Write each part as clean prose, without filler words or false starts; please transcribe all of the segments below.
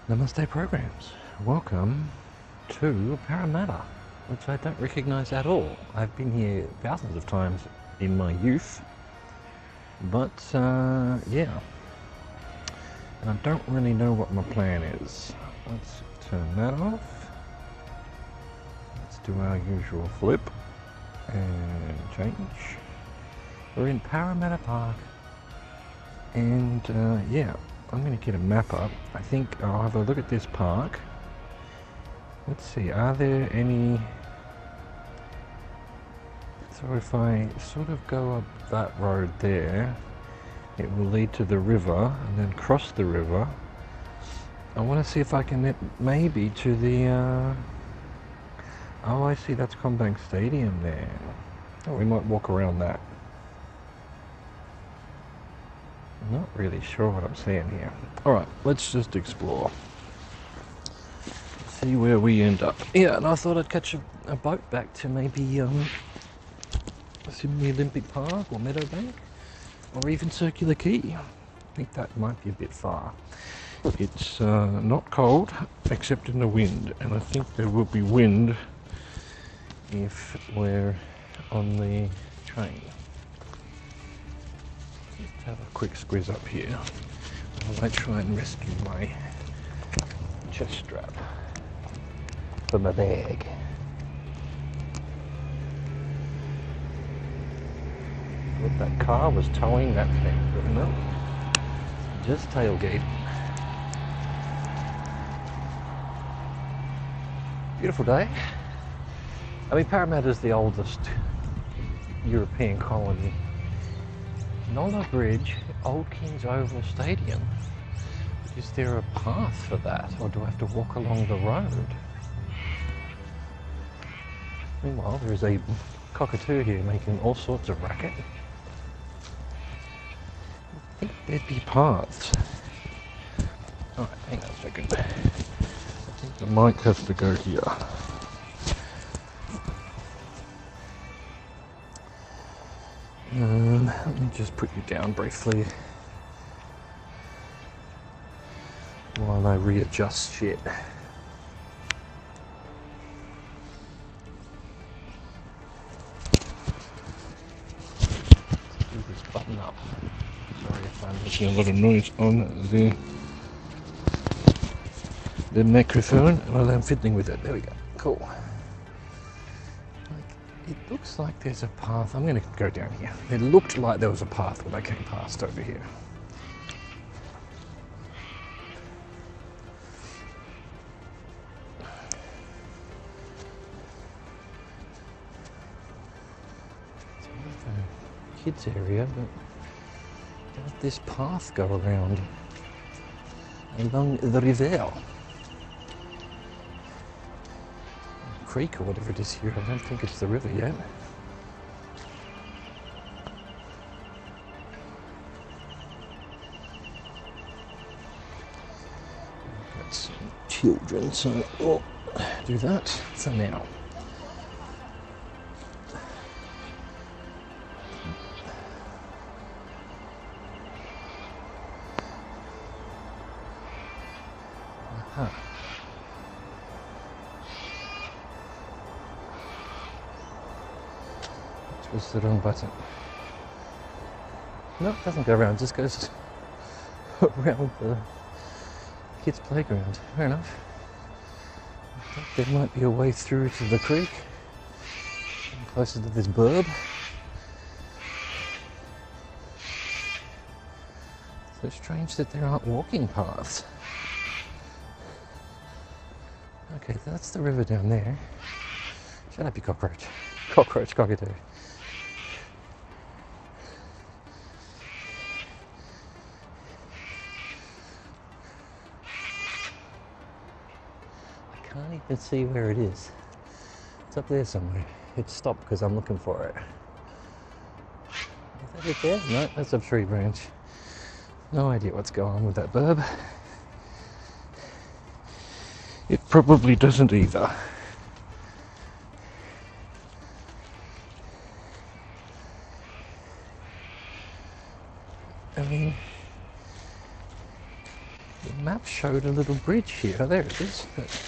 Namaste programs. Welcome to Parramatta, which I don't recognise at all. I've been here thousands of times in my youth, but yeah, and I don't really know what my plan is. Let's turn that off. Let's do our usual flip and change. We're in Parramatta Park, and yeah, I'm going to get a map up. I think I'll have a look at this park. Let's see, are there any... So if I sort of go up that road there, it will lead to the river and then cross the river. I want to see if I can get maybe to the... Oh, I see, that's Combank Stadium there. Oh, we might walk around that. I'm not really sure what I'm seeing here. Alright, let's just explore. See where we end up. Yeah, and I thought I'd catch a boat back to maybe Sydney Olympic Park or Meadowbank or even Circular Quay. I think that might be a bit far. It's not cold except in the wind, and I think there will be wind if we're on the train. Let's have a quick squeeze up here. I might try and rescue my chest strap for my bag. Thought that car was towing that thing, but no, just tailgate. Beautiful day. I mean, Parramatta is the oldest European colony. Nola Bridge, Old King's Oval Stadium. Is there a path for that, or do I have to walk along the road? Meanwhile, there is a cockatoo here making all sorts of racket. I think there'd be paths. Alright, hang on a second. I think the mic has to go here. Let me just put you down briefly while I readjust shit. Button up. Sorry if I'm making a lot of noise on the microphone while I'm fiddling with it. There we go. Cool. It looks like there's a path. I'm going to go down here. It looked like there was a path when I came past over here. Kids area, but does this path go around along the river? Creek or whatever it is here. I don't think it's the river yet. Got some children, so we'll do that for now. Was the wrong button. No, it doesn't go around, it just goes around the kids' playground. Fair enough. I think there might be a way through to the creek, closer to this burb. So strange that there aren't walking paths. Okay, that's the river down there. Shut up, you cockroach. Cockroach, cockatoo. I can't even see where it is. It's up there somewhere. It stopped because I'm looking for it. Is that it there? No, that's a tree branch. No idea what's going on with that burb. It probably doesn't either. I mean, The map showed a little bridge here. There it is. But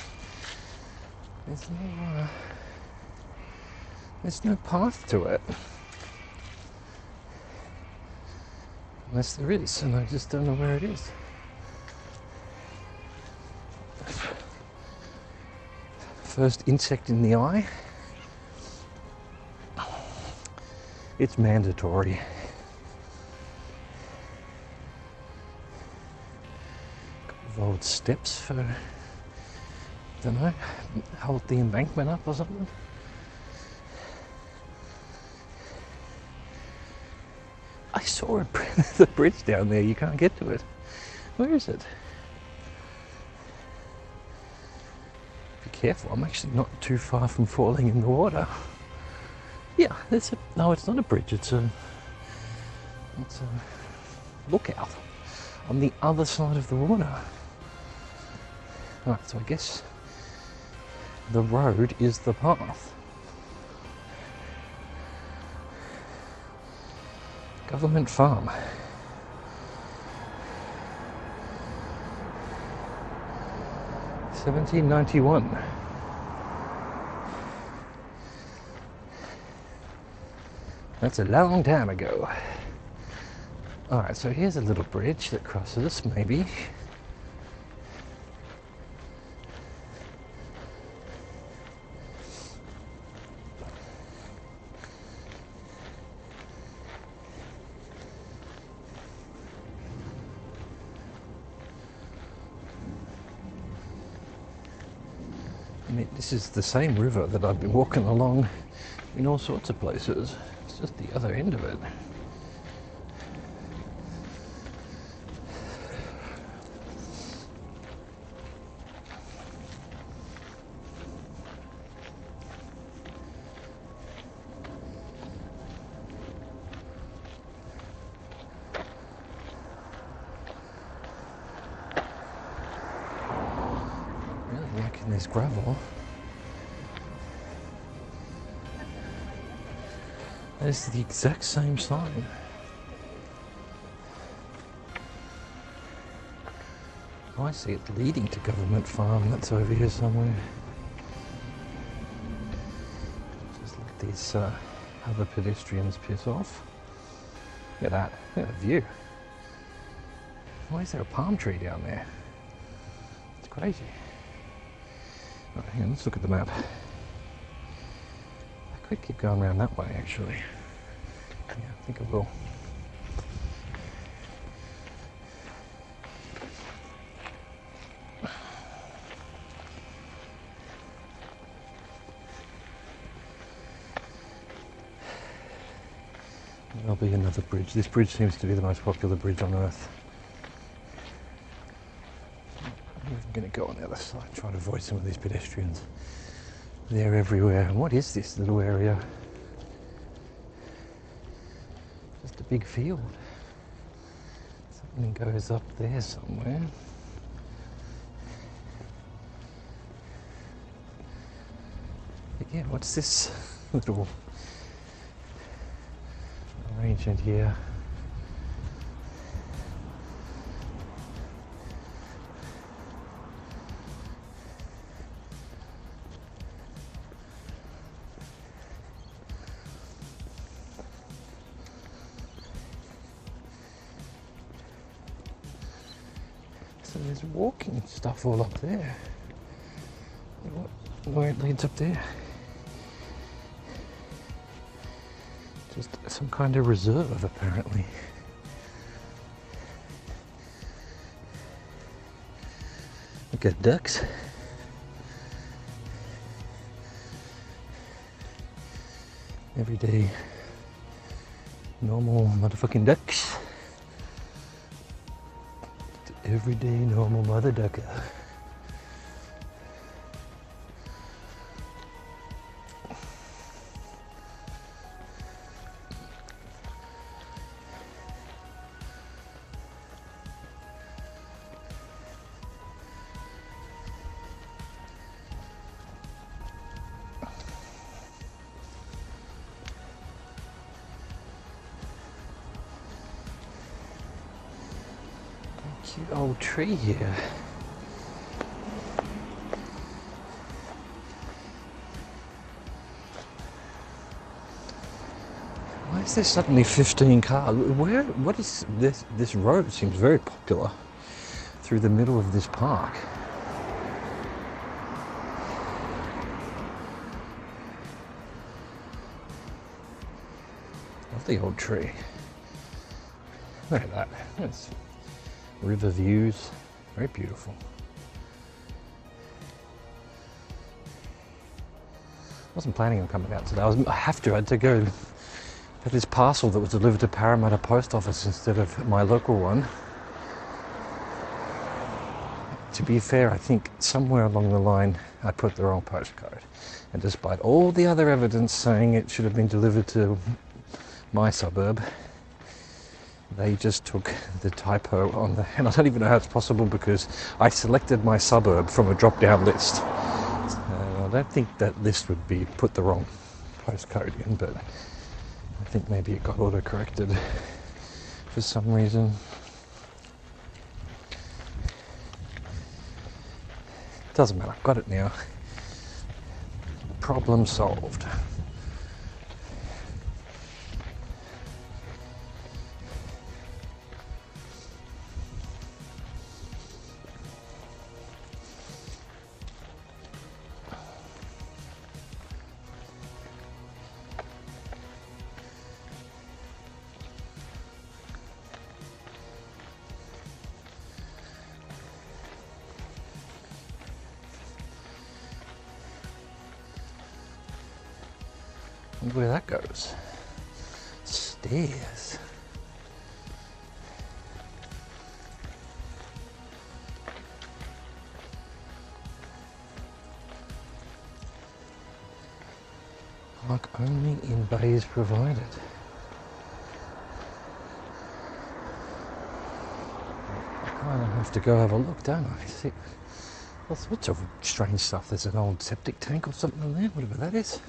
there's no path to it. Unless there is, and I just don't know where it is. First insect in the eye. It's mandatory. Couple of old steps for, don't know, hold the embankment up or something. I saw the bridge down there. You can't get to it. Where is it? Be careful. I'm actually not too far from falling in the water. Yeah, there's a... No, it's not a bridge. It's a lookout on the other side of the water. Right, so I guess the road is the path. Government farm. 1791. That's a long time ago. Alright, so here's a little bridge that crosses, maybe. I mean, this is the same river that I've been walking along in all sorts of places. It's just the other end of it. Really liking this gravel. It's the exact same sign. Oh, I see it leading to Government Farm. That's over here somewhere. Just let these other pedestrians piss off. Look at that. Look at that view. Why is there a palm tree down there? It's crazy. Right, hang on, let's look at the map. I could keep going around that way, actually. Yeah, I think I will. There'll be another bridge. This bridge seems to be the most popular bridge on Earth. I'm going to go on the other side, try to avoid some of these pedestrians. They're everywhere. And what is this little area? Just a big field. Something goes up there somewhere. But yeah, what's this little arrangement here? So there's walking stuff all up there. Where it leads up there? Just some kind of reserve, apparently. Look at ducks. Everyday, normal motherfucking ducks. Everyday normal mother ducker. Cute old tree here. Why is there suddenly 15 cars? What is this? This road seems very popular through the middle of this park. Lovely old tree. Look at that. That's river views. Very beautiful. Wasn't planning on coming out today. I had to go at this parcel that was delivered to Parramatta post office instead of my local one. To be fair, I think somewhere along the line I put the wrong postcode, and despite all the other evidence saying it should have been delivered to my suburb, they just took the typo on the, and I don't even know how it's possible because I selected my suburb from a drop-down list. I don't think that list would be put the wrong postcode in, but I think maybe it got auto-corrected for some reason. Doesn't matter, I've got it now. Problem solved. Wonder where that goes. Stairs. Park only in bays provided. I kind of have to go have a look, don't I? See, all sorts of strange stuff. There's an old septic tank or something in there, whatever that is.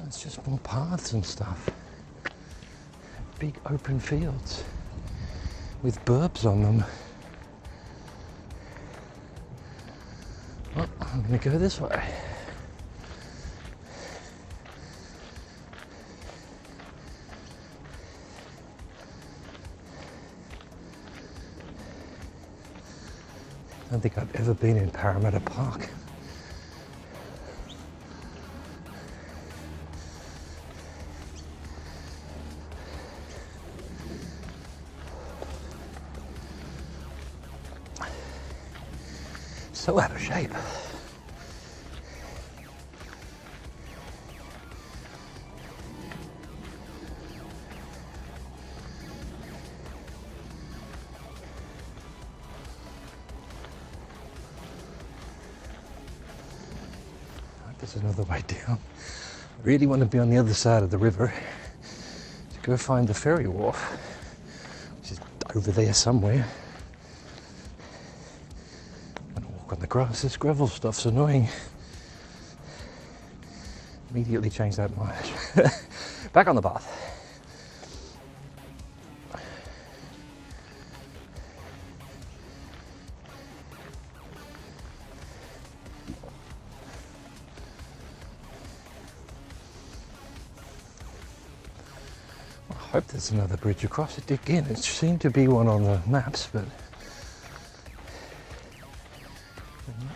It's just more paths and stuff. Big open fields with burbs on them. Oh, I'm going to go this way. I don't think I've ever been in Parramatta Park. So out of shape. There's another way down. I really want to be on the other side of the river to go find the ferry wharf, which is over there somewhere. On the grass, this gravel stuff's annoying. Immediately change that mind. Back on the path. I hope there's another bridge across it. Again, it seemed to be one on the maps, but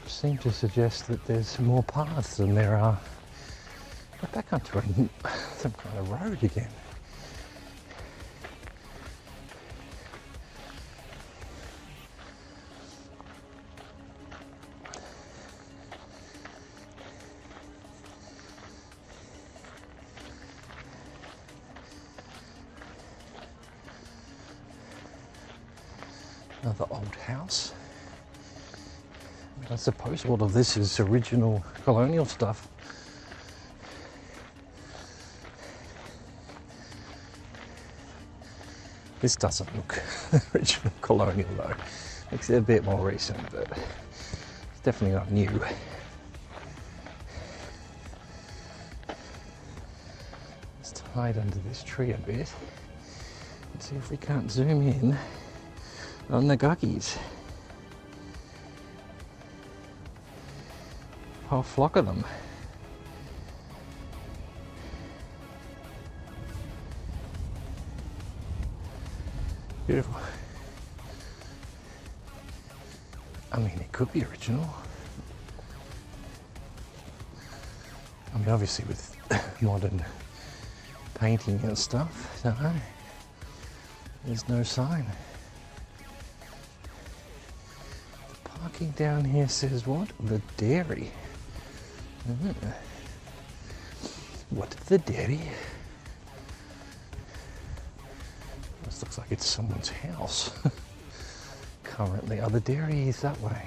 seem to suggest that there's more paths than there are. We're back onto some kind of road again. Another old house. I suppose all of this is original colonial stuff. This doesn't look original colonial though. It's a bit more recent, but it's definitely not new. Let's hide under this tree a bit and see if we can't zoom in on the guggies. Whole flock of them. Beautiful. I mean, it could be original. I mean, obviously with modern painting and stuff, no, there's no sign. The parking down here says what? The dairy. What the dairy? This looks like it's someone's house. Currently, the dairy is that way.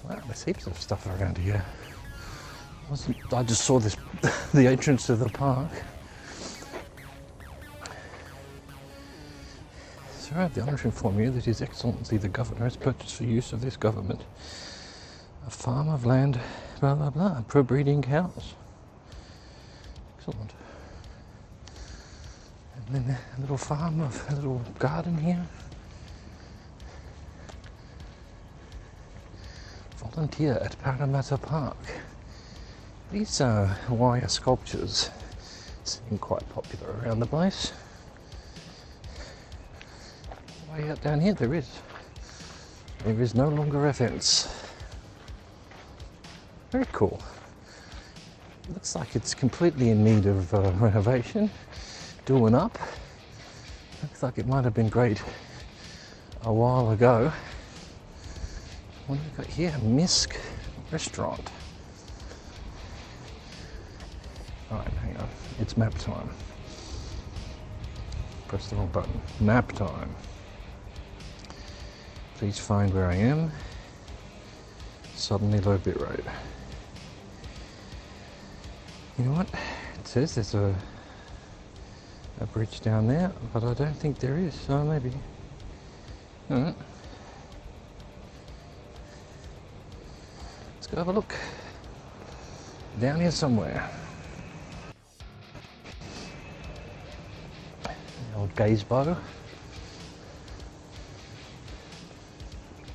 Wow, there's heaps of stuff around here. I just saw this, the entrance to the park. So I have the honour to inform you that His Excellency the Governor has purchased for use of this government a farm of land, blah blah blah, for breeding cows. Excellent. And then a little farm of a little garden here. Volunteer at Parramatta Park. These wire sculptures seem quite popular around the place. Way out down here there is no longer a fence. Very cool. Looks like it's completely in need of renovation, doing up. Looks like it might have been great a while ago. What have we got here? Misk restaurant. Alright, hang on. It's map time. Press the wrong button. Map time. Please find where I am. Suddenly low bit rate. You know what? It says there's a bridge down there, but I don't think there is, so maybe. Alright. Let's go have a look. Down here somewhere. The old gazebo.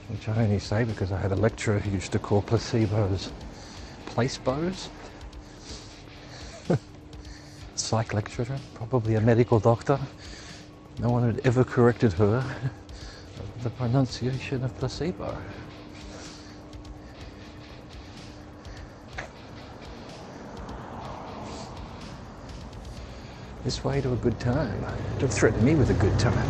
Which I only say because I had a lecturer who used to call placebos placebos. Psych lecturer, probably a medical doctor. No one had ever corrected her of the pronunciation of placebo. This way to a good time. Don't threaten me with a good time.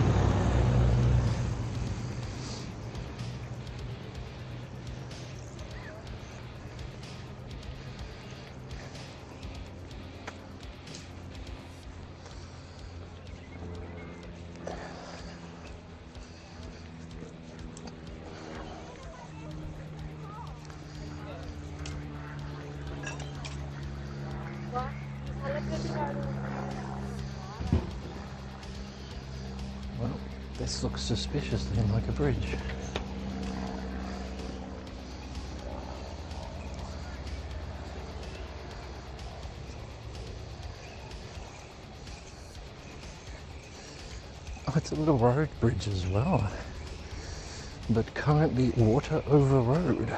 Well, this looks suspiciously like a bridge. Oh, it's a little road bridge as well, but currently water over road.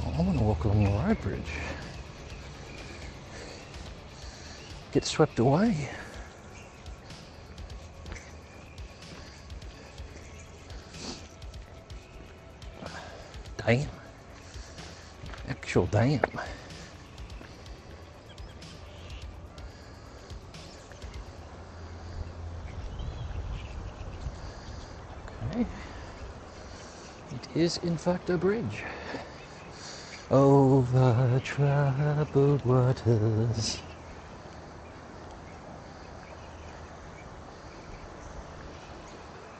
Oh, I want to walk along the road bridge. Get swept away. Damn. Actual damn. Okay. It is in fact a bridge. Over troubled waters.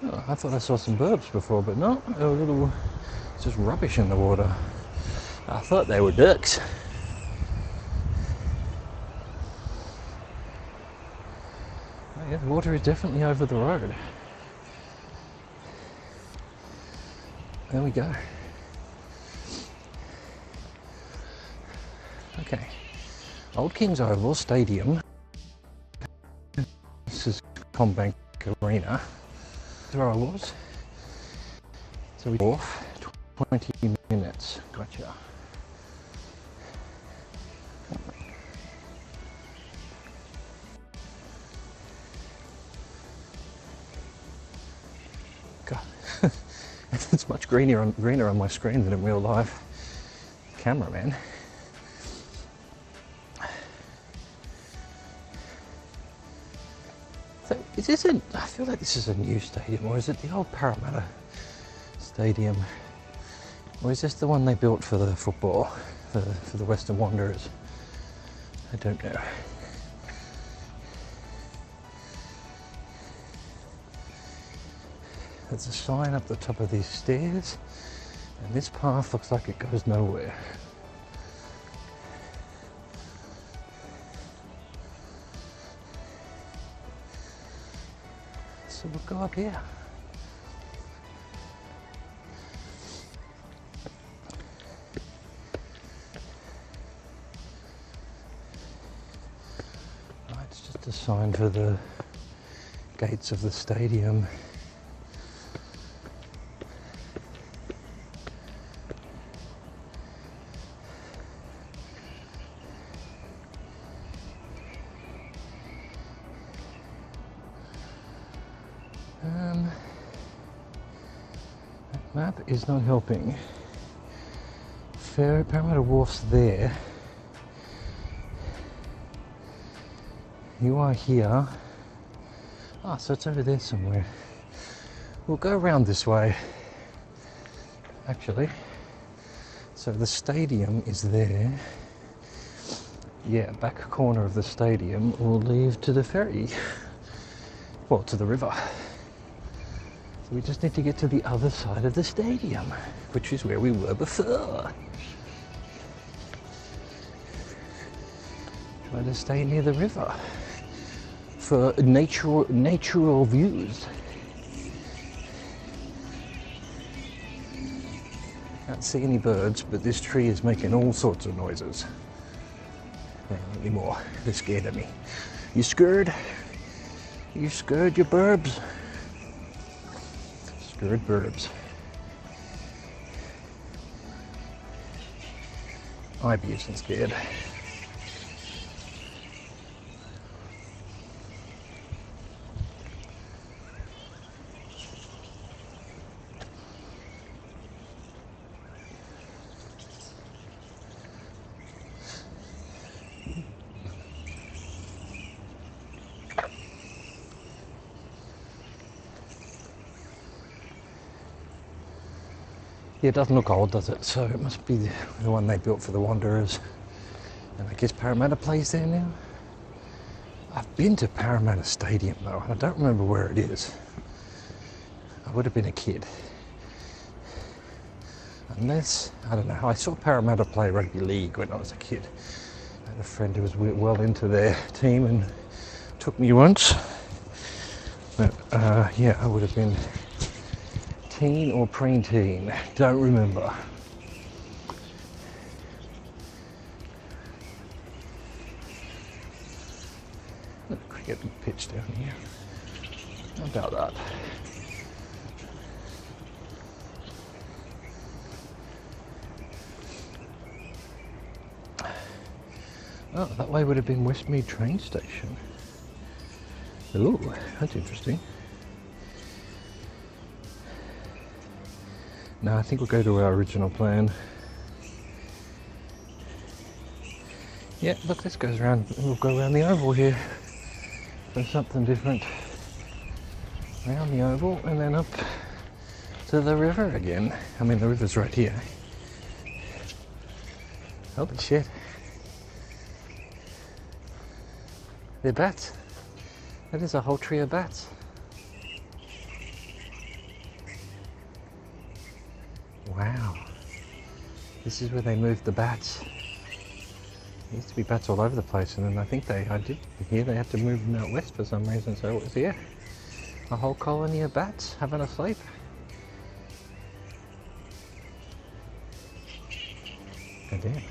Oh, I thought I saw some birds before, but no, a little, it's just rubbish in the water. I thought they were ducks. Yeah, the water is definitely over the road. There we go. Okay. Old Kings Oval Stadium. This is Combank Arena. That's where I was. So we off 20 minutes. Gotcha. God, it's much greener on my screen than in real life. Cameraman. So is this I feel like this is a new stadium, or is it the old Parramatta Stadium? Or is this the one they built for the football, for the Western Wanderers? I don't know. There's a sign up the top of these stairs, and this path looks like it goes nowhere. So we'll go up here. Right, it's just a sign for the gates of the stadium. That map is not helping. Parramatta Wharf's there. You are here. Ah, so it's over there somewhere. We'll go around this way, actually. So the stadium is there. Yeah, back corner of the stadium will lead to the ferry. Well, to the river. So we just need to get to the other side of the stadium, which is where we were before. Try to stay near the river for natural views. Can't see any birds, but this tree is making all sorts of noises. Not anymore. They're scared of me. You scared? You scared, you burbs? Scared burbs. I'd be using scared. Yeah, it doesn't look old, does it? So it must be the one they built for the Wanderers. And I guess Parramatta plays there now? I've been to Parramatta Stadium though, and I don't remember where it is. I would have been a kid. Unless, I don't know, I saw Parramatta play rugby league when I was a kid. I had a friend who was well into their team and took me once. But yeah, I would have been teen or preteen, don't remember. Look, cricket pitch down here. How about that? Oh, that way would have been Westmead train station. Oh, that's interesting. No, I think we'll go to our original plan. Yeah, look, this goes around. We'll go around the oval here for something different. Around the oval and then up to the river again. I mean, the river's right here. Holy shit. They're bats. That is a whole tree of bats. Wow. This is where they moved the bats. There used to be bats all over the place, and then I think I did hear they had to move them out west for some reason, so it was here. A whole colony of bats having a sleep. God damn.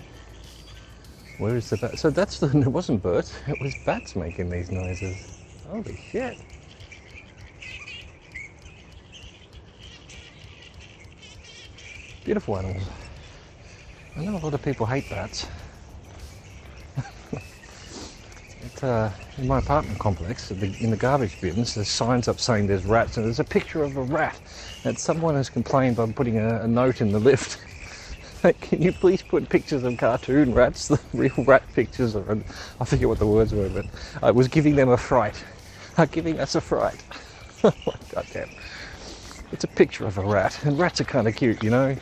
Where is the bat? So that's the, it wasn't birds, it was bats making these noises. Holy shit. Beautiful animals. I know a lot of people hate bats. In my apartment complex, in the garbage bins, there's signs up saying there's rats, and there's a picture of a rat. And someone has complained by putting a note in the lift. Can you please put pictures of cartoon rats, the real rat pictures? Or, I forget what the words were, but I was giving them a fright. Giving us a fright. Oh my goddamn. It's a picture of a rat, and rats are kind of cute, you know.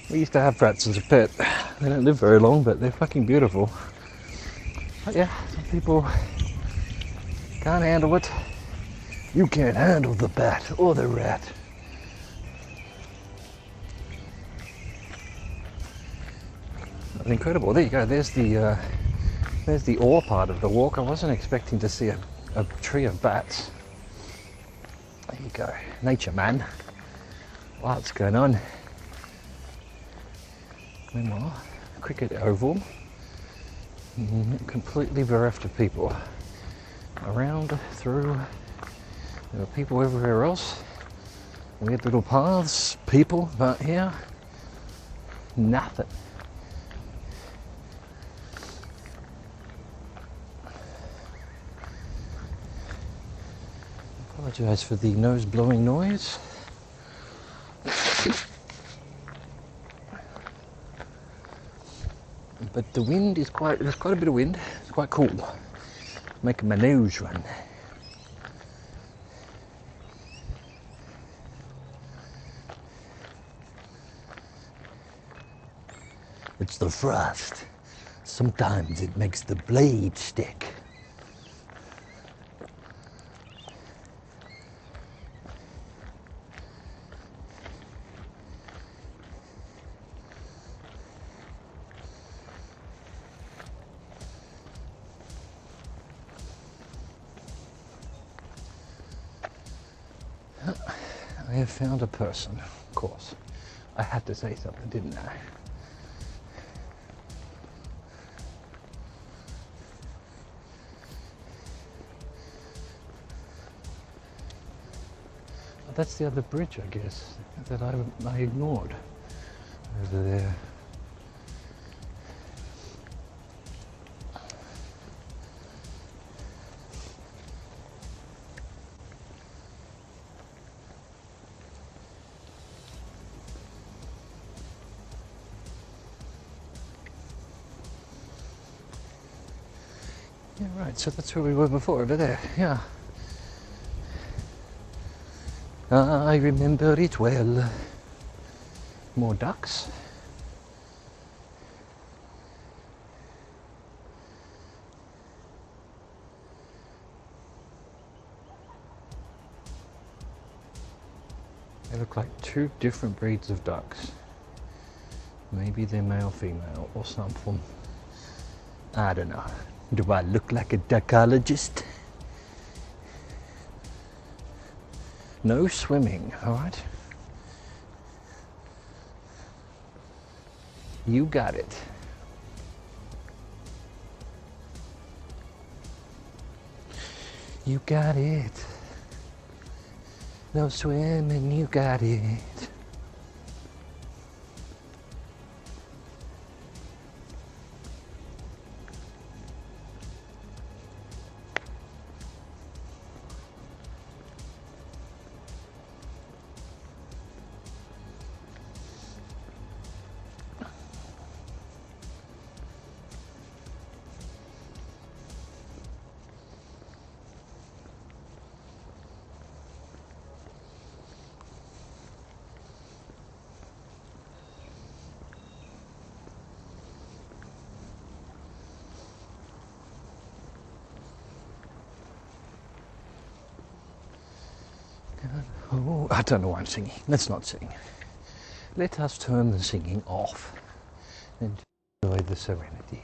We used to have rats as a pet. They don't live very long, but they're fucking beautiful. But yeah, some people can't handle it. You can't handle the bat or the rat. That's incredible. There you go. There's the ore part of the walk. I wasn't expecting to see a tree of bats. There you go. Nature, man. What's going on? Meanwhile, cricket oval. Completely bereft of people. Around, through, there are people everywhere else. Weird little paths, people, but here, nothing. Apologise for the nose blowing noise. But the wind is there's quite a bit of wind. It's quite cool. Making my nose run. It's the frost. Sometimes it makes the blade stick. I have found a person, of course. I had to say something, didn't I? Oh, that's the other bridge, I guess, that I ignored over there. Yeah, right, so that's where we were before, over there, yeah. I remember it well. More ducks. They look like two different breeds of ducks. Maybe they're male, female, or something. I don't know. Do I look like a duckologist? No swimming, alright? You got it. You got it. No swimming, you got it. Oh, I don't know why I'm singing. Let's not sing. Let us turn the singing off and enjoy the serenity.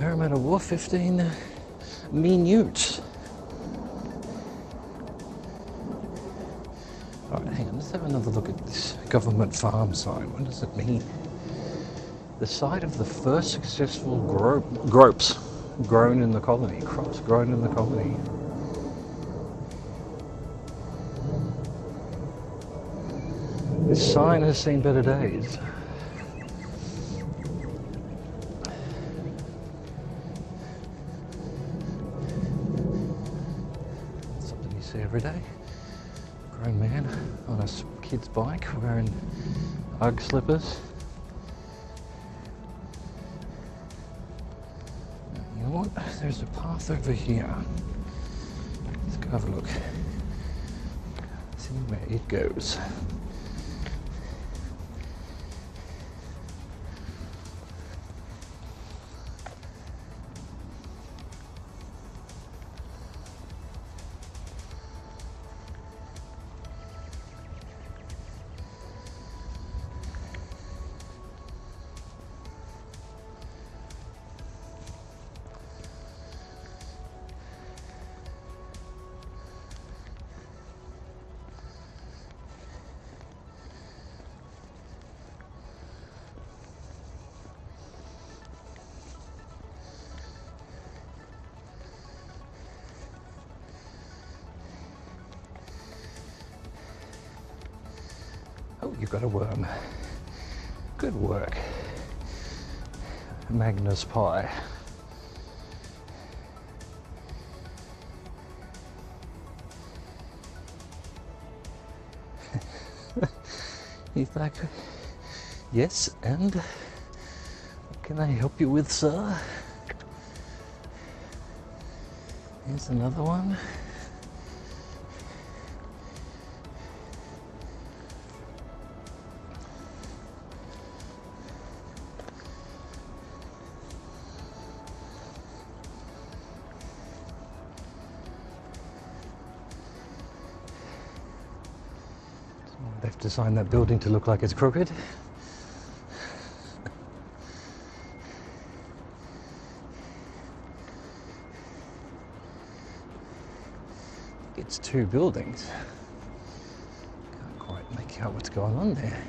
Parramatta Wharf, 15 minutes. Alright, hang on, let's have another look at this government farm sign. What does it mean? The site of the first successful crops grown in the colony. This sign has seen better days. Something you see every day. Grown man on a kid's bike wearing Ugg slippers. You know what? There's a path over here. Let's go have a look. See where it goes. Oh, you've got a worm. Good work. Magnus Pie. He's like, yes, and what can I help you with, sir? Here's another one. They've designed that building to look like it's crooked. It's two buildings. Can't quite make out what's going on there.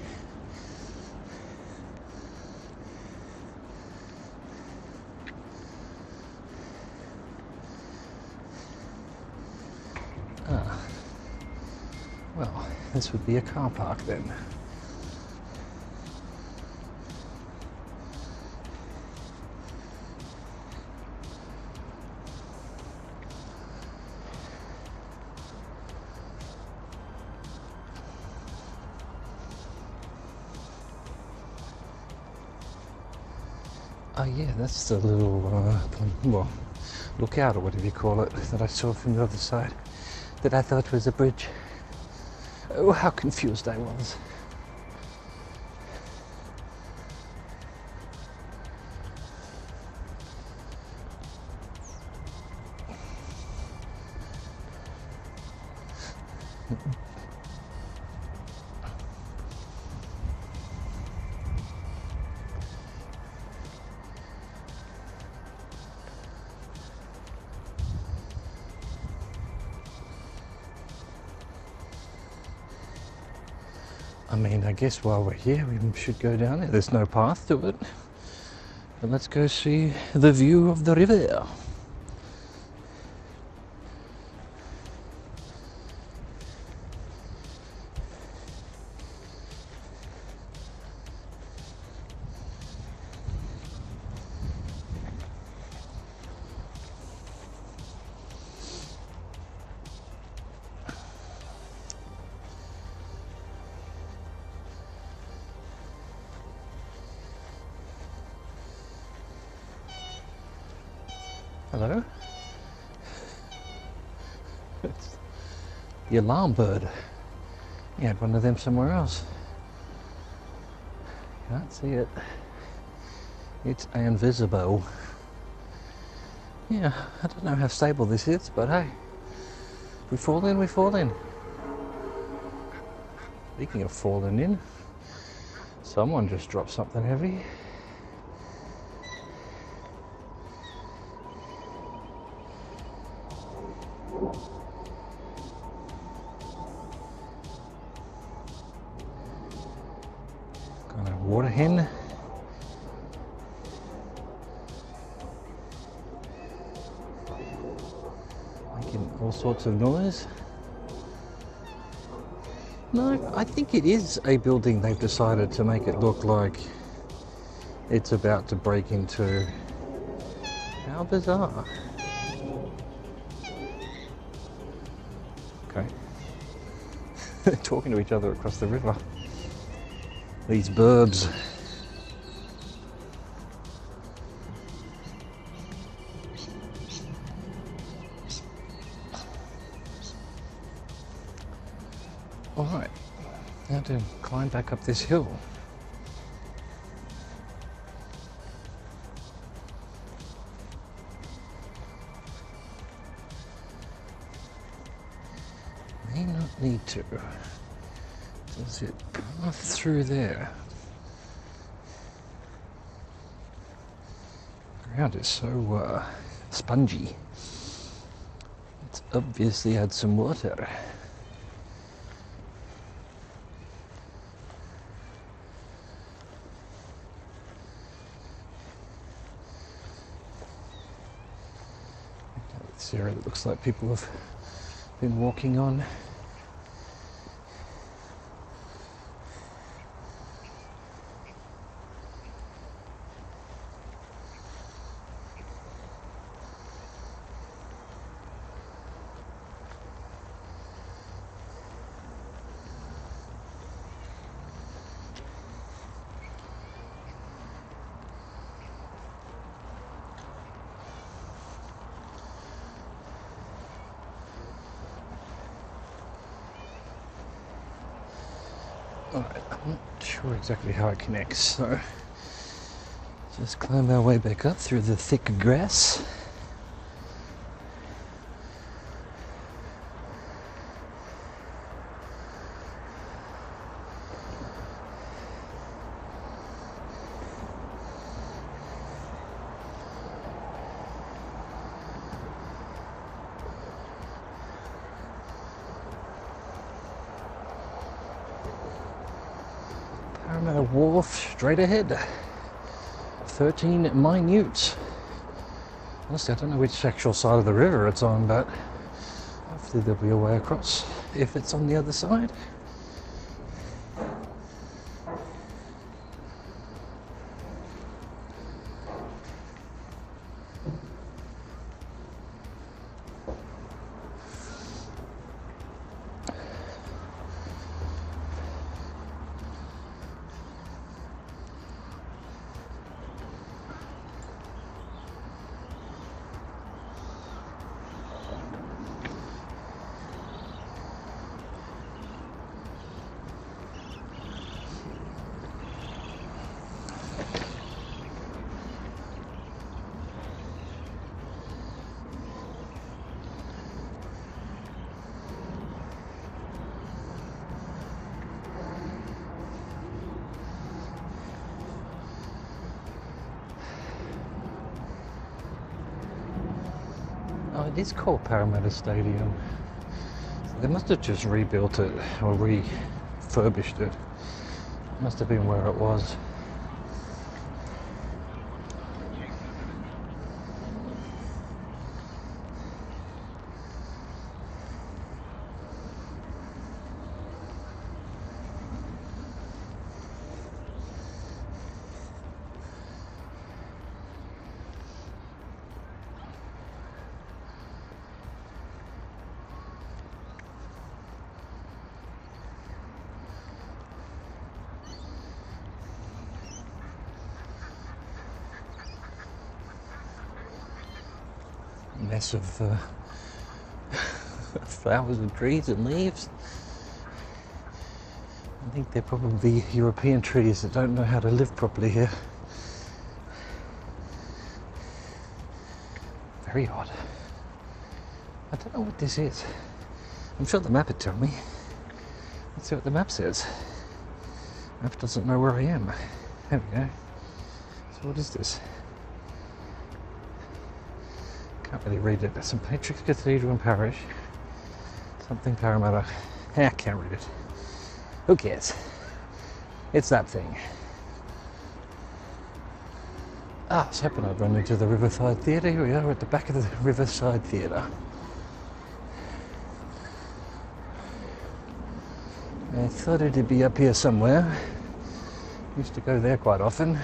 Well, this would be a car park then. Oh yeah, that's the little, well, lookout or whatever you call it, that I saw from the other side, that I thought was a bridge. Oh, how confused I was. I mean, I guess while we're here, we should go down there. There's no path to it. But let's go see the view of the river. Hello? It's the alarm bird. You had one of them somewhere else. Can't see it. It's invisible. Yeah, I don't know how stable this is, but hey, we fall in, we fall in. Speaking of falling in, someone just dropped something heavy. water hen. Making all sorts of noise. No, I think it is a building they've decided to make it look like it's about to break into. How bizarre. Okay. They're talking to each other across the river. These burbs. Alright, now to climb back up this hill. May not need to. Does it path through there? The ground is so spongy. It's obviously had some water. This area that looks like people have been walking on. Alright, I'm not sure exactly how it connects, so just climb our way back up through the thick grass. Parramatta Wharf straight ahead. 13 minutes. Honestly, I don't know which actual side of the river it's on, but hopefully there'll be a way across if it's on the other side. Oh, it is called Parramatta Stadium. So they must have just rebuilt it or refurbished it. Must have been where it was. Mess of flowers and trees and leaves. I think they're probably European trees that don't know how to live properly here. Very odd. I don't know what this is. I'm sure the map would tell me. Let's see what the map says. The map doesn't know where I am. There we go. So what is this? Can't really read it. St Patrick's Cathedral and Parish. Something Parramatta. I can't read it. Who cares? It's that thing. I was hoping I'd run into the Riverside Theatre. Here we are at the back of the Riverside Theatre. I thought it'd be up here somewhere. Used to go there quite often.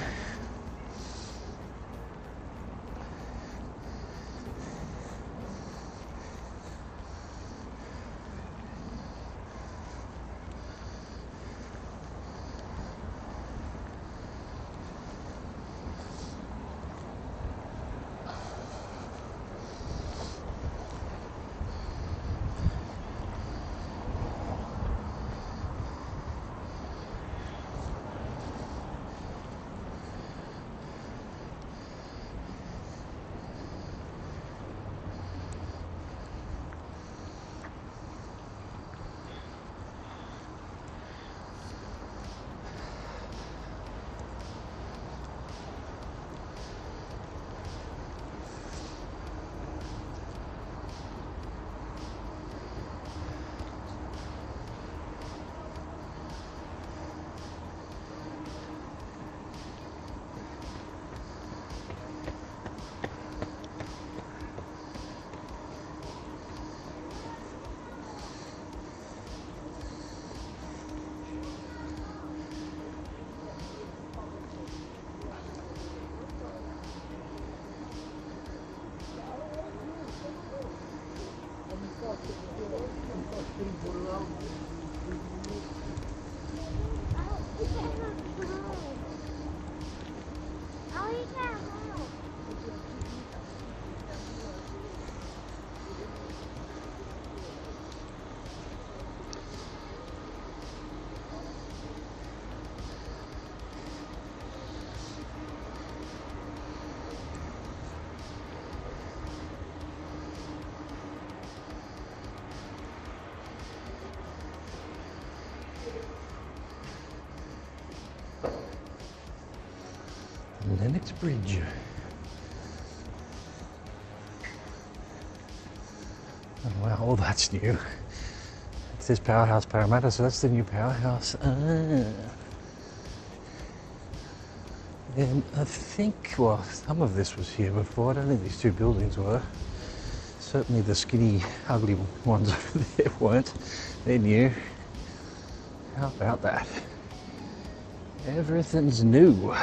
Lennox Bridge. Oh wow, all that's new. It says Powerhouse Parramatta, so that's the new powerhouse. And I think, well, some of this was here before. I don't think these two buildings were. Certainly the skinny, ugly ones over there weren't. They're new. How about that? Everything's new.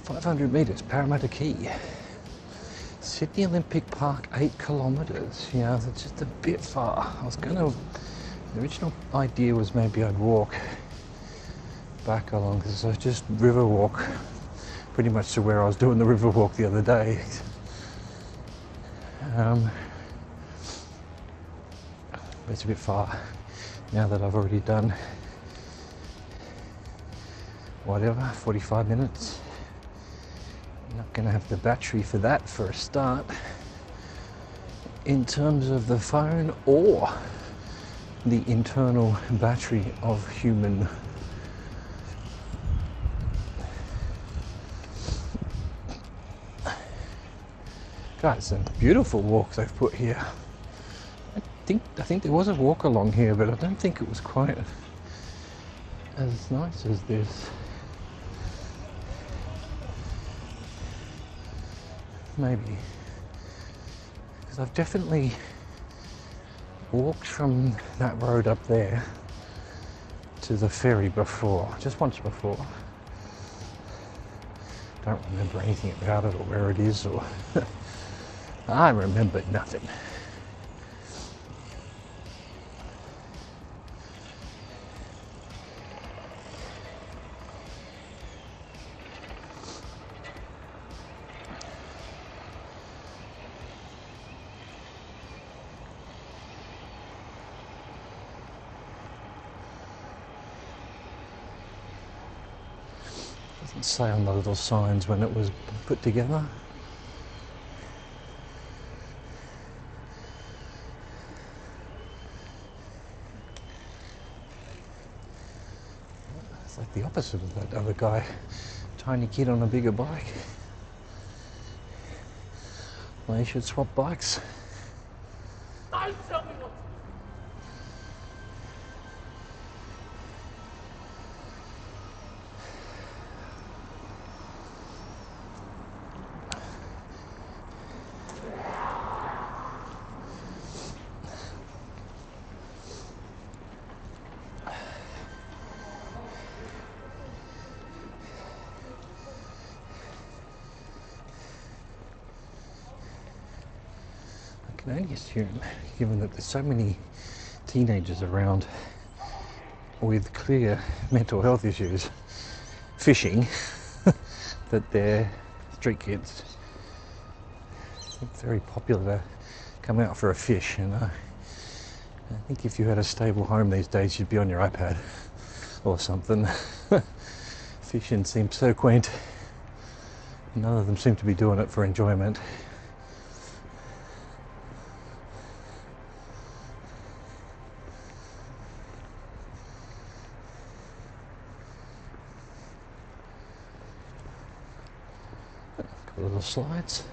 500 metres, Parramatta Quay. Sydney Olympic Park, 8 kilometres. Yeah, that's just a bit far. The original idea was maybe I'd walk back along, because I just river walk pretty much to where I was doing the river walk the other day. But it's a bit far now that I've already done whatever, 45 minutes. Not going to have the battery for that for a start, in terms of the phone or the internal battery of human. Guys, some beautiful walks they've put here. I think there was a walk along here, but I don't think it was quite as nice as this. Maybe, because I've definitely walked from that road up there to the ferry before, just once before. Don't remember anything about it or where it is, or I remember nothing. Doesn't say on the little signs when it was put together. It's like the opposite of that other guy, tiny kid on a bigger bike. Well, you should swap bikes. Don't tell me what can only assume, given that there's so many teenagers around with clear mental health issues fishing, that they're street kids. It's very popular to come out for a fish, and I think if you had a stable home these days, you'd be on your iPad or something. Fishing seems so quaint. None of them seem to be doing it for enjoyment. Couple little slides.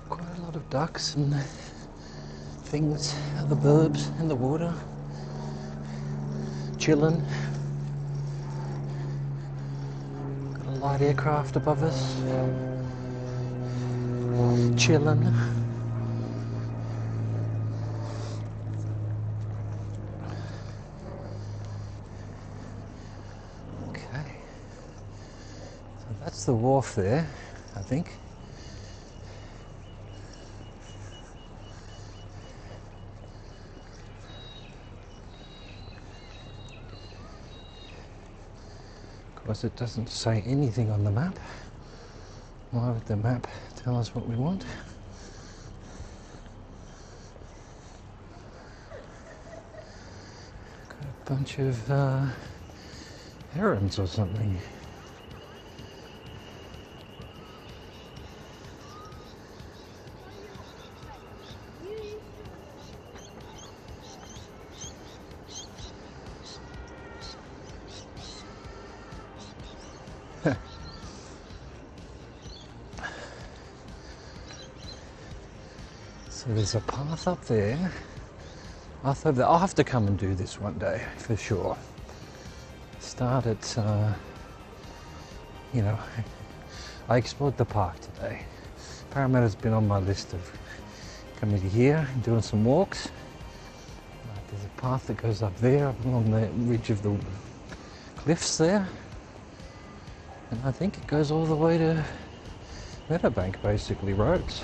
Quite a lot of ducks and things, other birds in the water, chilling. Got a light aircraft above us, chilling. Okay, so that's the wharf there, I think. Of course, it doesn't say anything on the map. Why would the map tell us what we want? Got a bunch of herons or something. So there's a path up there. I'll have to come and do this one day for sure. Start at, I explored the park today. Parramatta's been on my list of coming here and doing some walks. There's a path that goes up there, up along the ridge of the cliffs there. And I think it goes all the way to Meadowbank, basically, roads.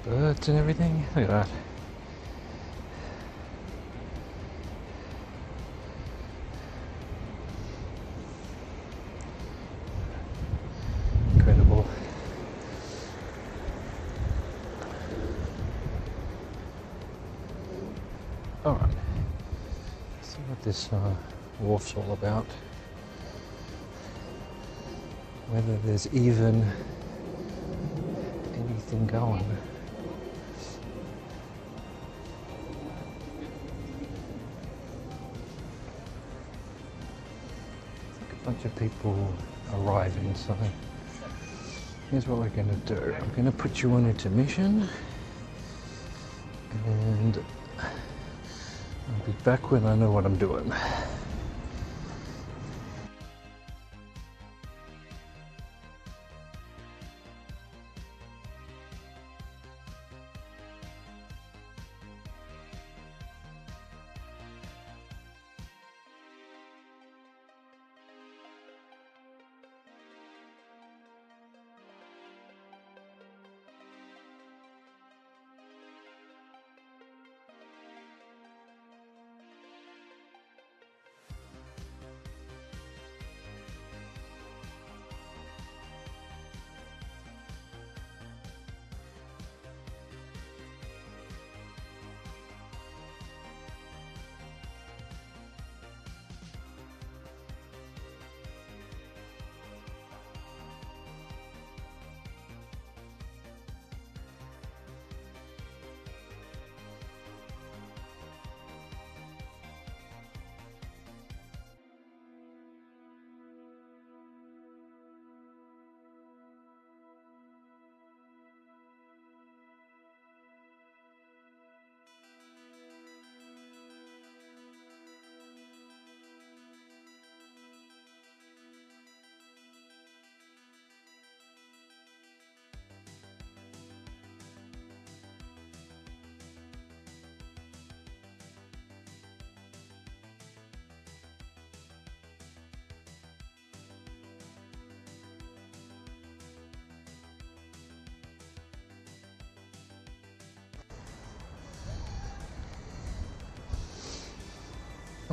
Birds and everything. Look at that. Incredible. Alright. Let's see what this wharf's all about. Whether there's even anything going. Bunch of people arriving, so here's what we're going to do. I'm going to put you on intermission, and I'll be back when I know what I'm doing.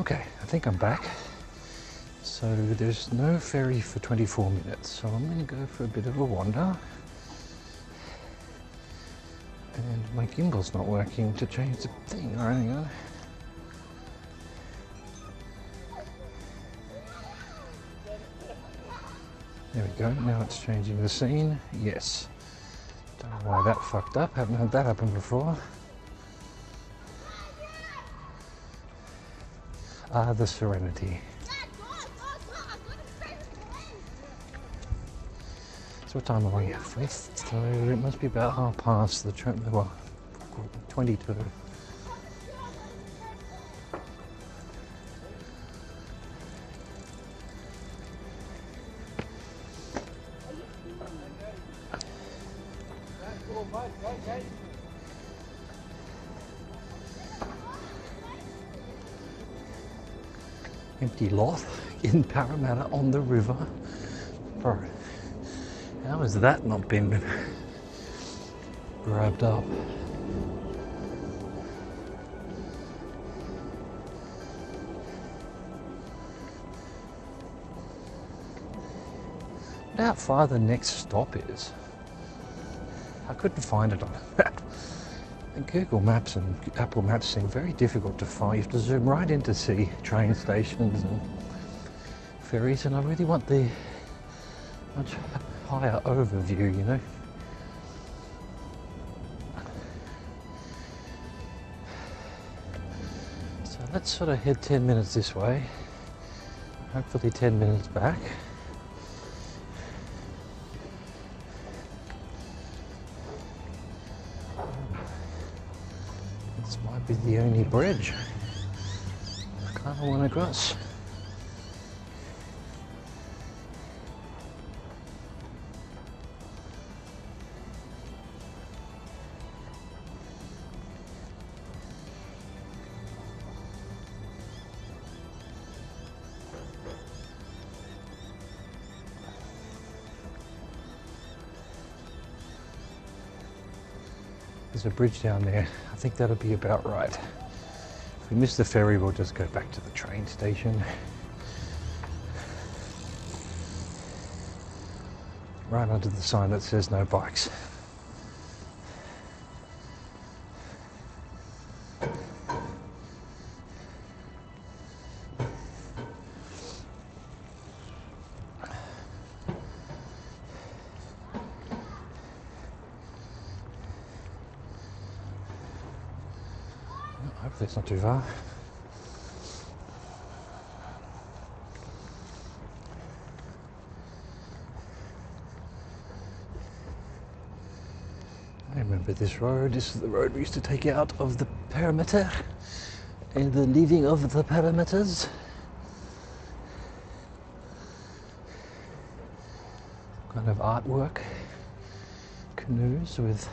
Okay, I think I'm back. So there's no ferry for 24 minutes, so I'm going to go for a bit of a wander. And my gimbal's not working to change the thing. Alright, hang on. There we go, now it's changing the scene. Yes. Don't know why that fucked up, haven't had that happen before. Ah, the serenity. So what time are we? 5th, so it must be about 1:30 the train, well, 22. Empty lot in Parramatta on the river. Bro, how has that not been grabbed up? Wonder how far the next stop is. I couldn't find it on a map. And Google Maps and Apple Maps seem very difficult to find. You have to zoom right in to see train stations and ferries, and I really want the much higher overview, you know. So let's sort of head 10 minutes this way, hopefully 10 minutes back. This might be the only bridge. I kind of want to cross. There's a bridge down there. I think that'll be about right. If we miss the ferry, we'll just go back to the train station. Right under the sign that says no bikes. Hopefully it's not too far. I remember this road. This is the road we used to take out of the Parramatta and the leaving of the Parramattas. Kind of artwork. Canoes with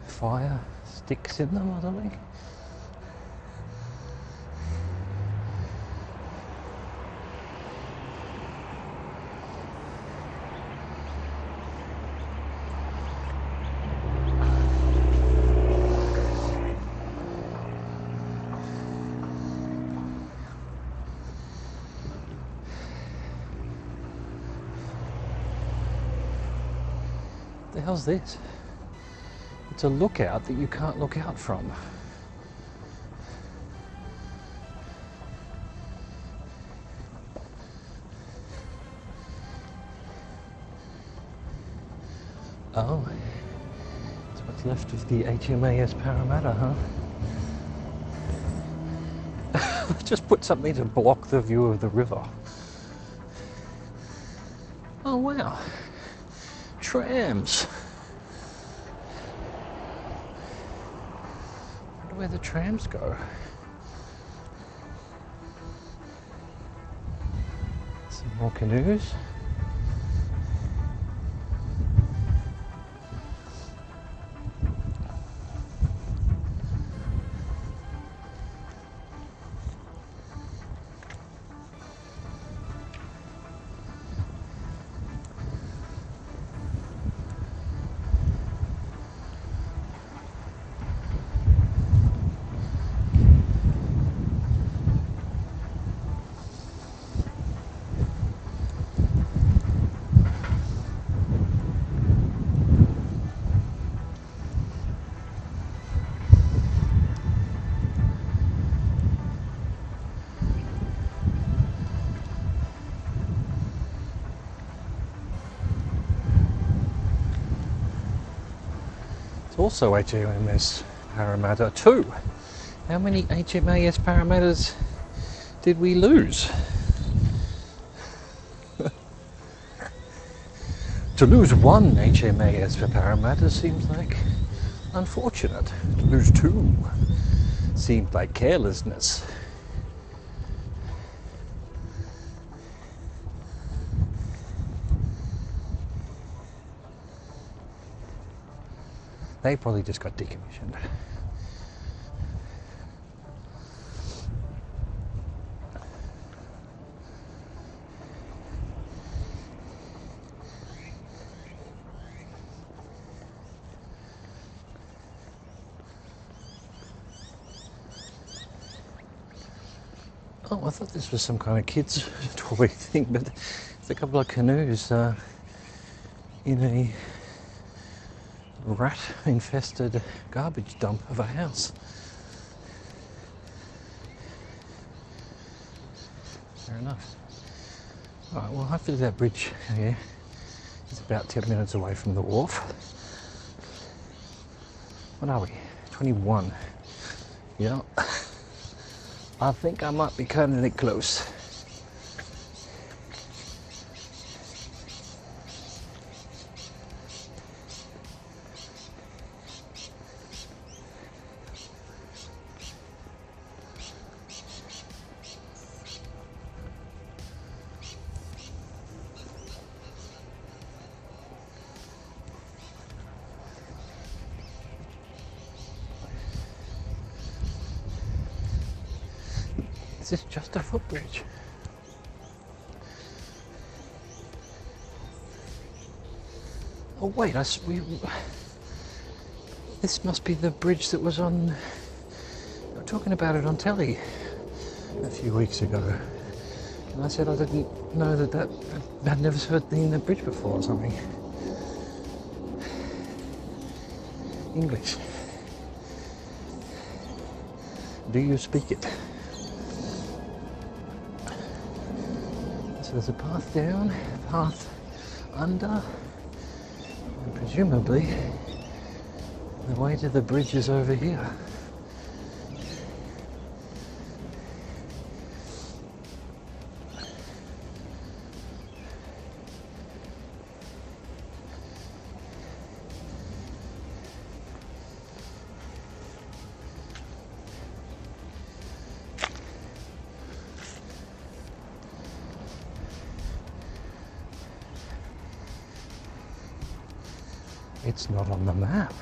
fire sticks in them or something. What the hell's this? It's a lookout that you can't look out from. Oh, that's what's left of the HMAS Parramatta, huh? Just put something to block the view of the river. Oh wow, trams. Where the trams go. Some more canoes. also HMAS Parramatta 2. How many HMAS Parramattas did we lose? To lose one HMAS for Parramatta seems like unfortunate. To lose two seemed like carelessness. They probably just got decommissioned. Oh, I thought this was some kind of kids toy thing, but it's a couple of canoes in a rat-infested garbage dump of a house. Fair enough. Alright, well hopefully that bridge here is about 10 minutes away from the wharf. What are we? 21. Yeah. I think I might be cutting it close. This is just a footbridge. Oh wait, this must be the bridge that was on. They were talking about it on telly a few weeks ago, and I said I didn't know that I'd never seen that bridge before or something. English. Do you speak it? So there's a path down, a path under, and presumably the way to the bridge is over here. It's not on the map.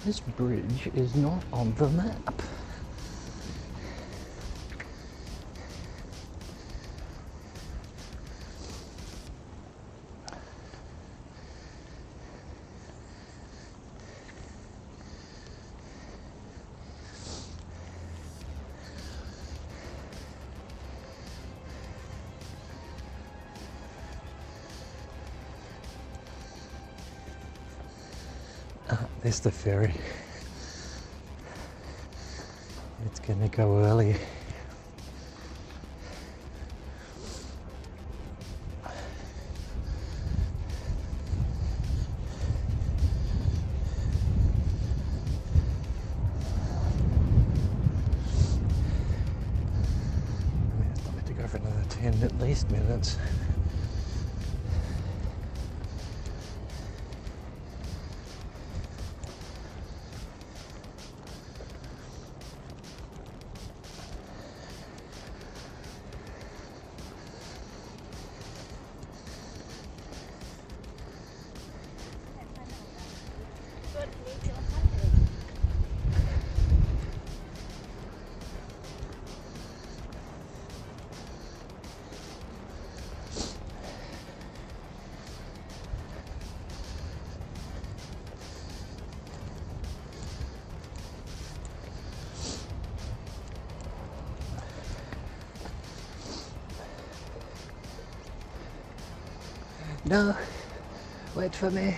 This bridge is not on the map. There's the ferry. It's gonna go early. It's not meant to go for another 10 at least minutes. No, wait for me.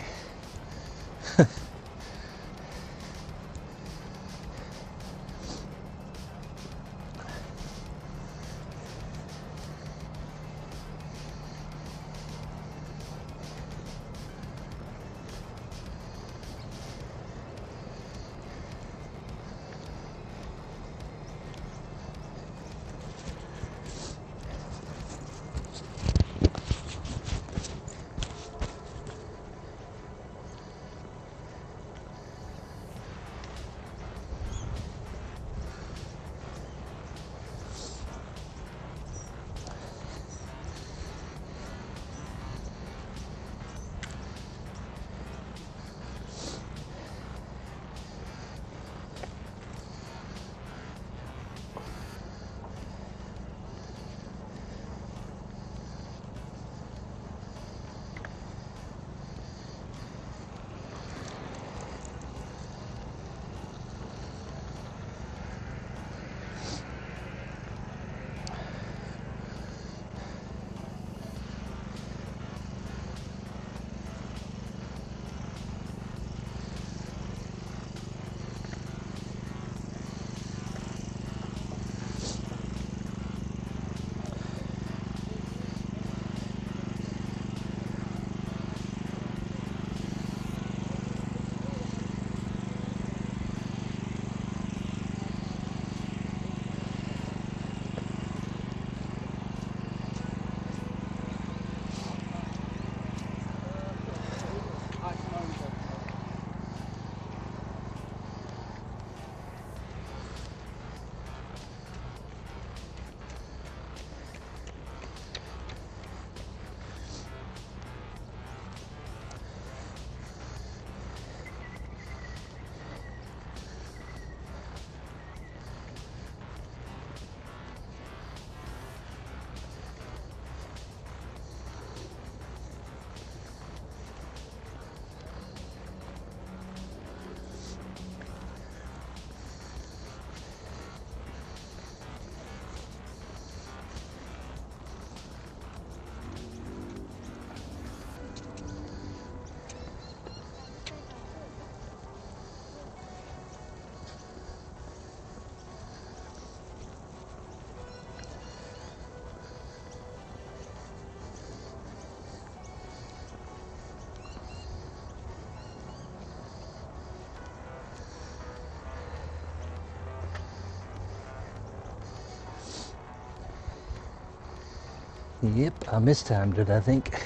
Yep, I mistimed it, I think.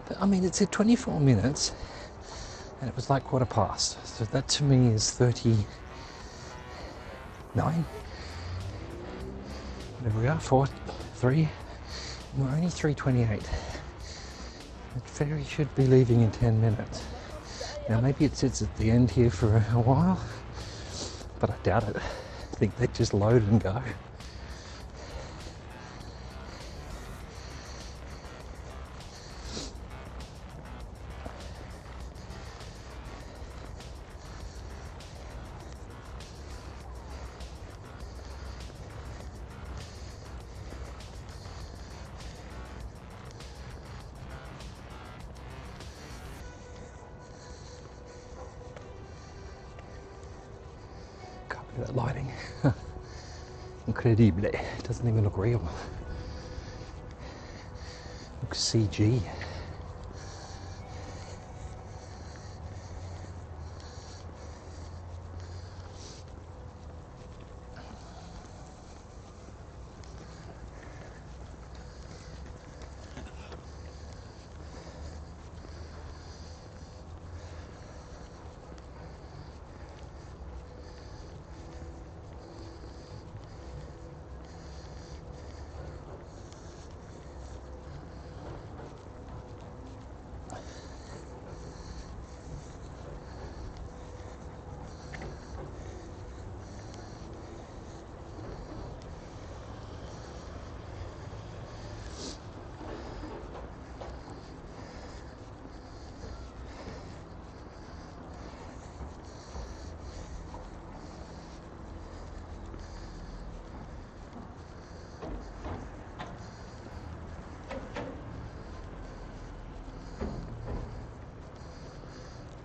But I mean, it said 24 minutes, and it was like quarter past. So that to me is 39. There we are, 4, 3. We're only 3:28. The ferry should be leaving in 10 minutes. Now maybe it sits at the end here for a while, but I doubt it. I think they just load and go. That lighting. Incredible. It doesn't even look real. Looks CG.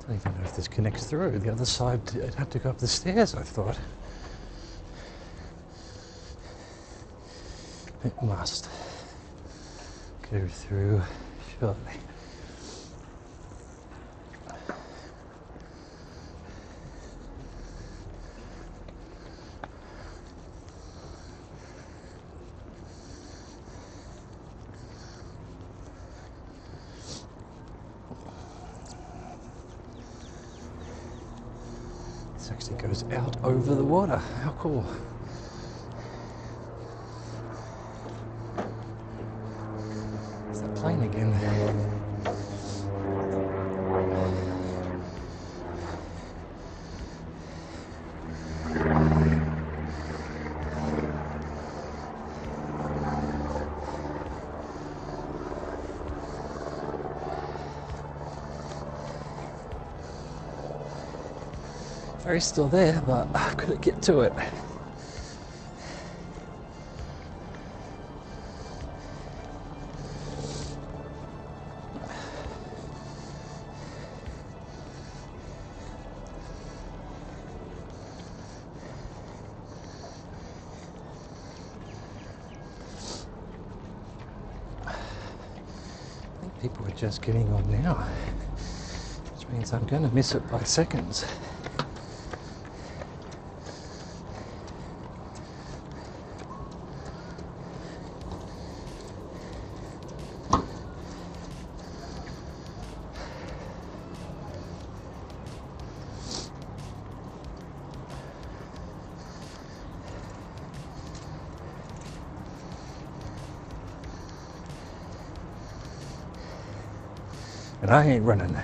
I don't even know if this connects through. The other side, I'd have to go up the stairs, I thought. It must go through, surely. Actually goes out over the water. How cool. It's that plane again. Ferry's still there, but I couldn't get to it. I think people are just getting on now, which means I'm going to miss it by seconds. And I ain't running.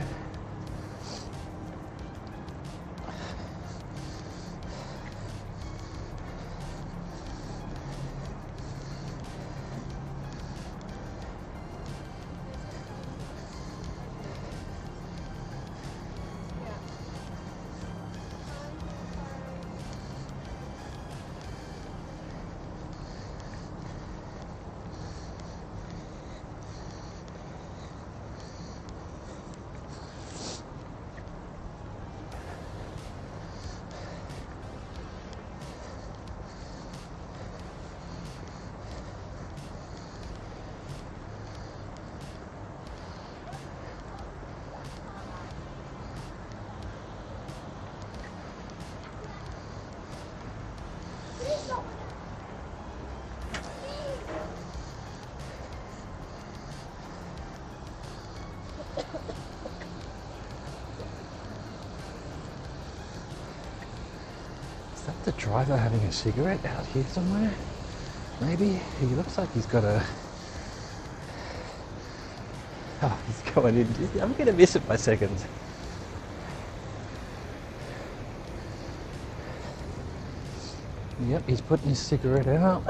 the driver having a cigarette out here somewhere? Maybe? He looks like he's got a... Oh, he's going in. I'm going to miss it by seconds. Yep, he's putting his cigarette out.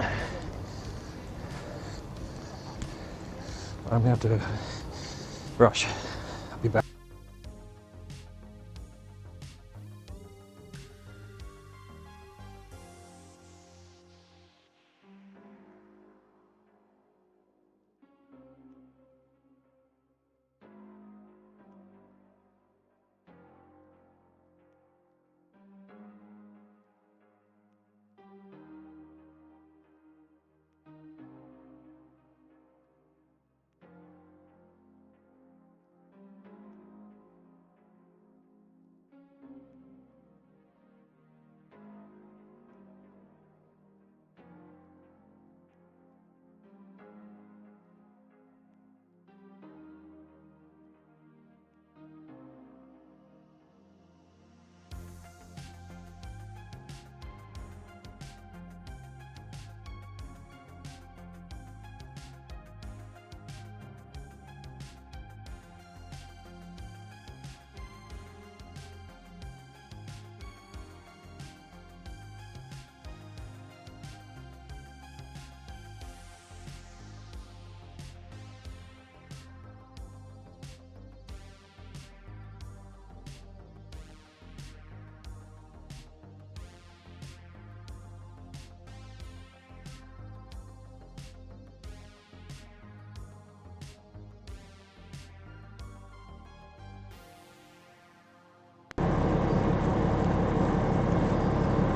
I'm going to have to rush. I'll be back.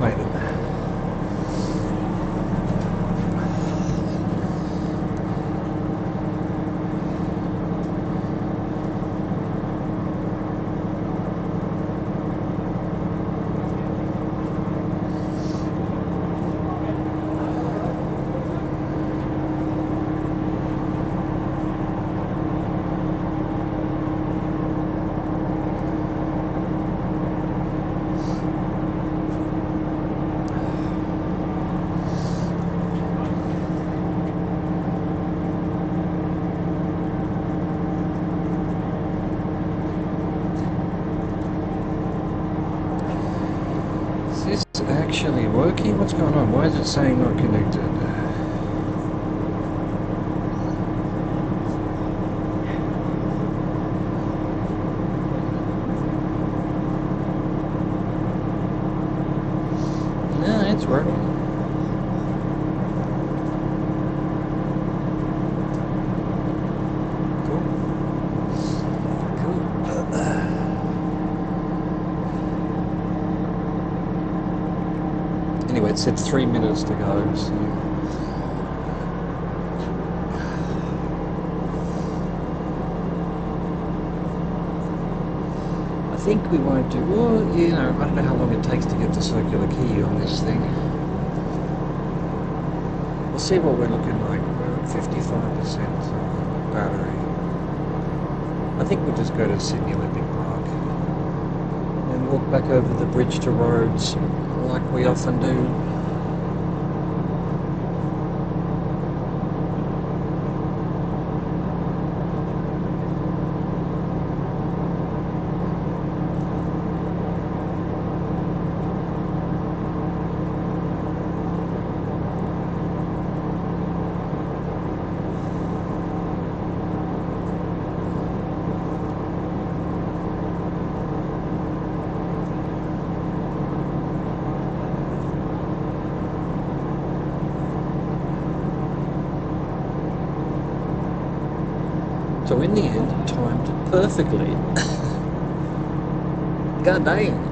Wait. Is this actually working? What's going on? Why is it saying not connected? No, it's working. Anyway, it said 3 minutes to go, so... I think we won't do... Well, you know, I don't know how long it takes to get the circular key on this thing. We'll see what we're looking like. We're at 55% battery. I think we'll just go to Sydney Olympic Park and walk back over the bridge to Rhodes, like we often do. So in the end, it timed perfectly. God dang.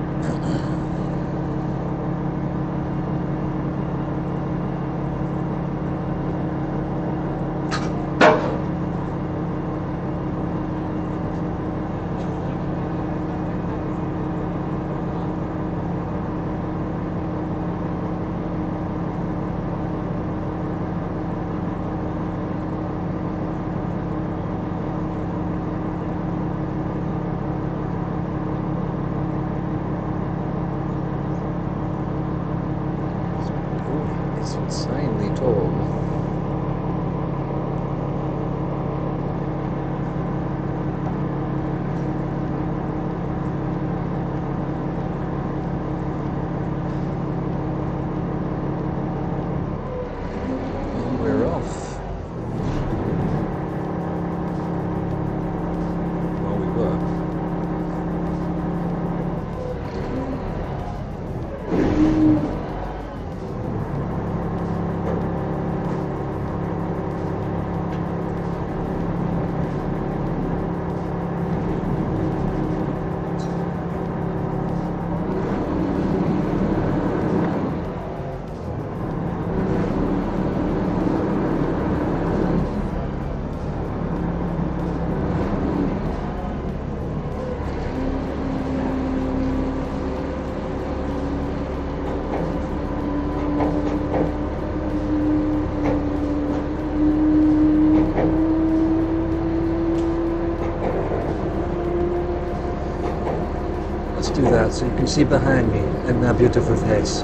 do that so you can see behind me and my beautiful face.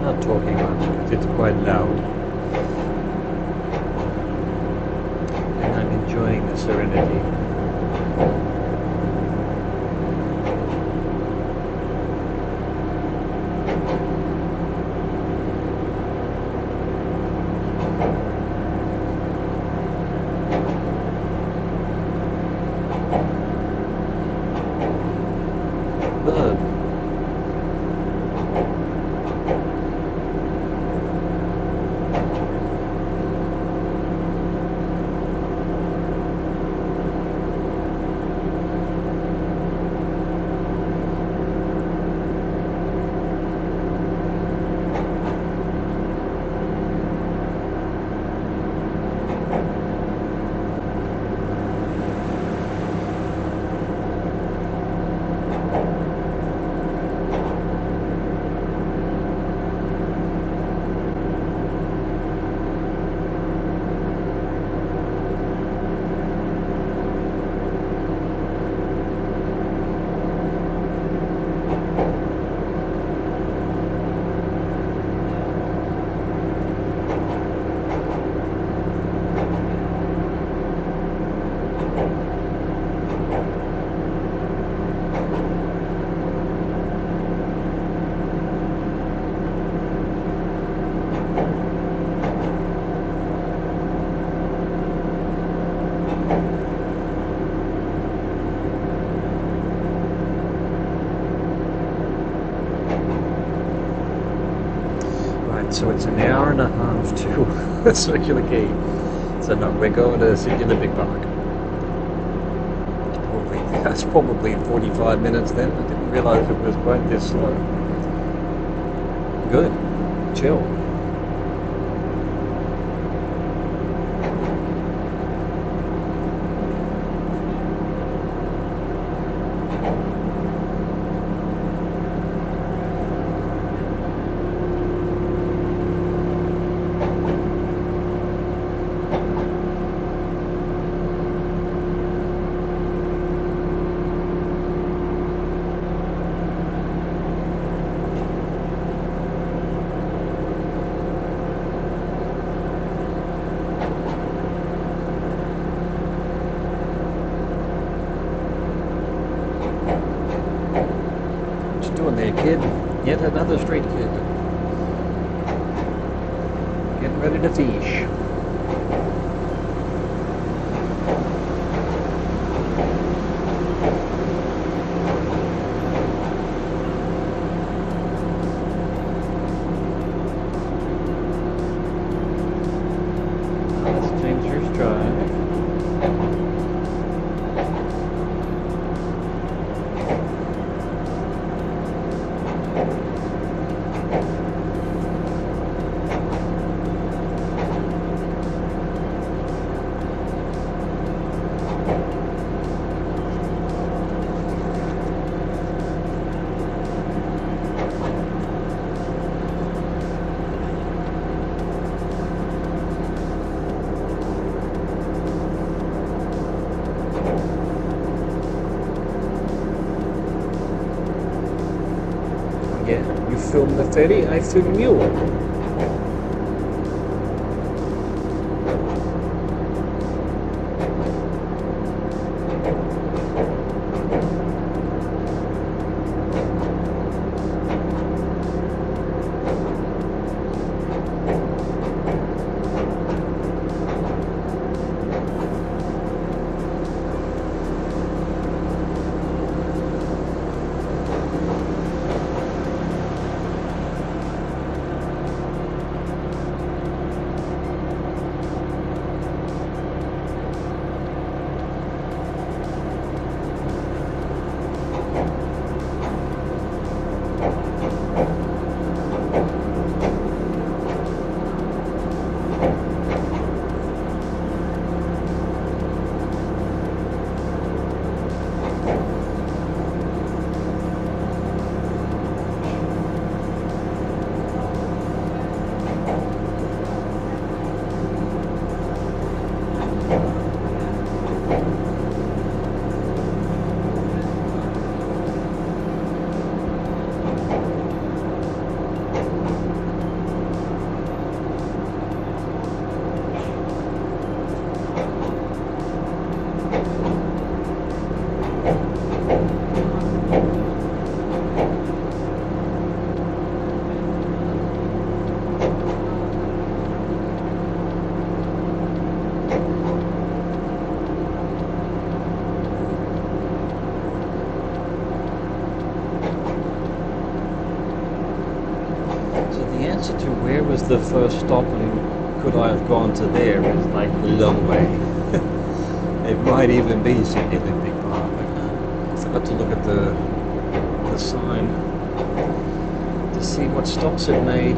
Not talking much, it's quite loud. And I'm enjoying the serenity. Bird. So it's an hour and a half to Circular Quay. So no, we're going to Circular Big Park. That's probably 45 minutes then. I didn't realise it was quite this slow. Good. Chill. Doing there, kid? Yet another street kid. Getting ready to fish. That's Dangerous Drive. Yeah, you film the ferry, I film you. The answer to where was the first stop and could I have gone to there is like a long way. It might even be Sydney Olympic Park. I forgot to look at the sign to see what stops it made.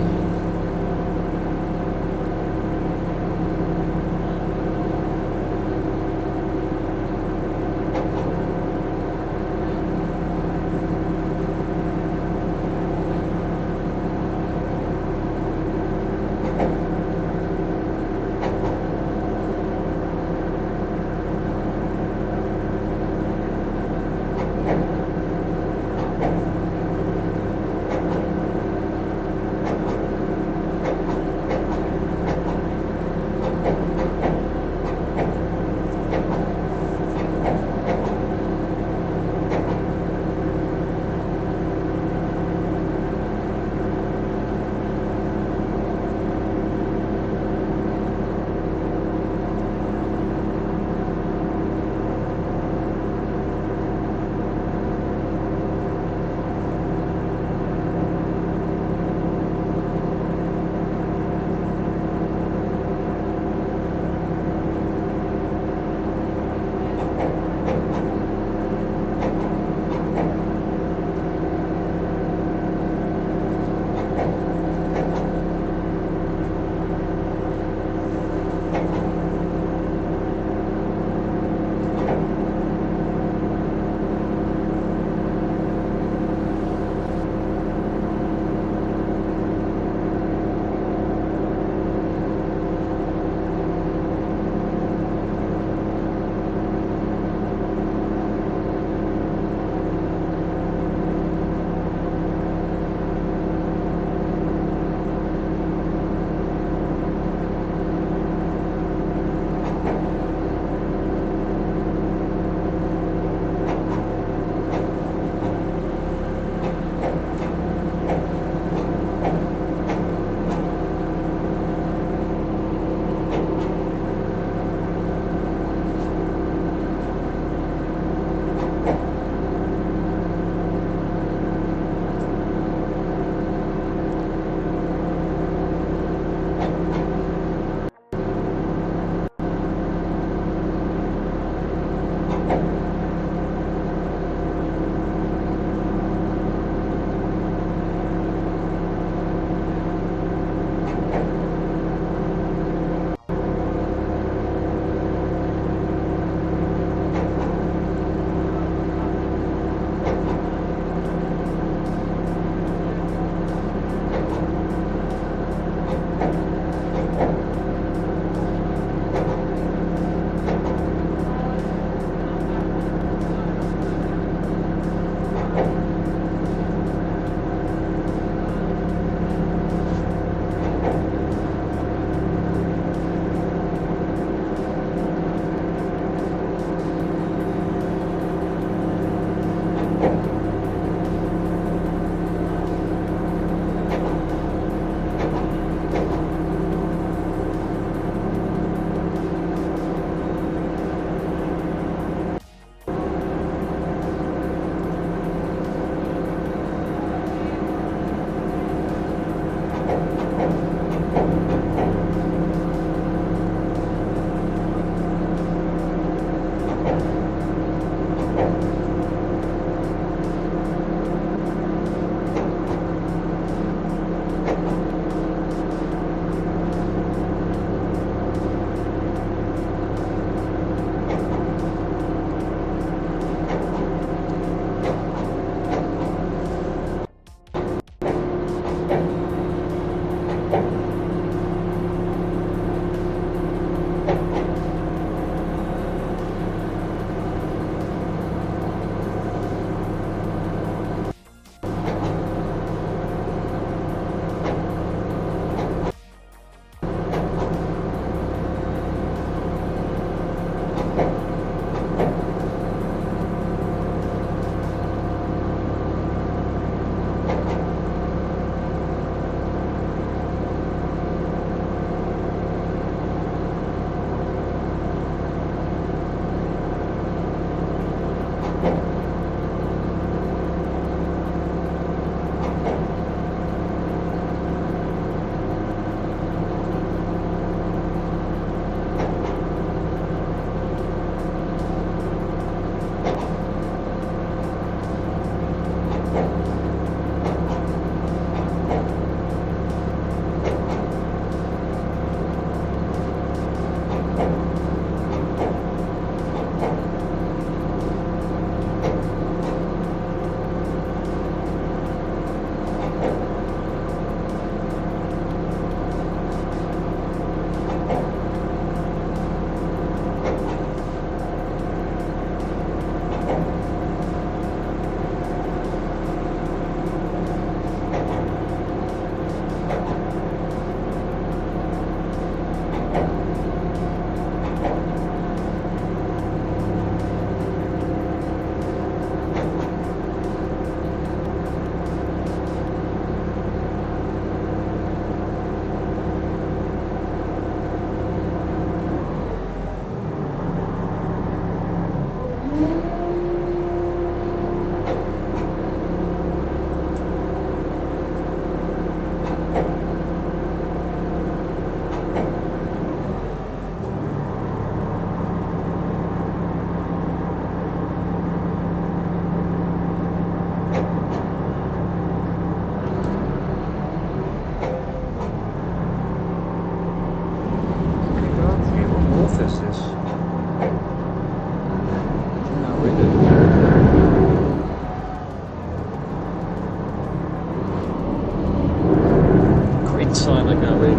I can't read.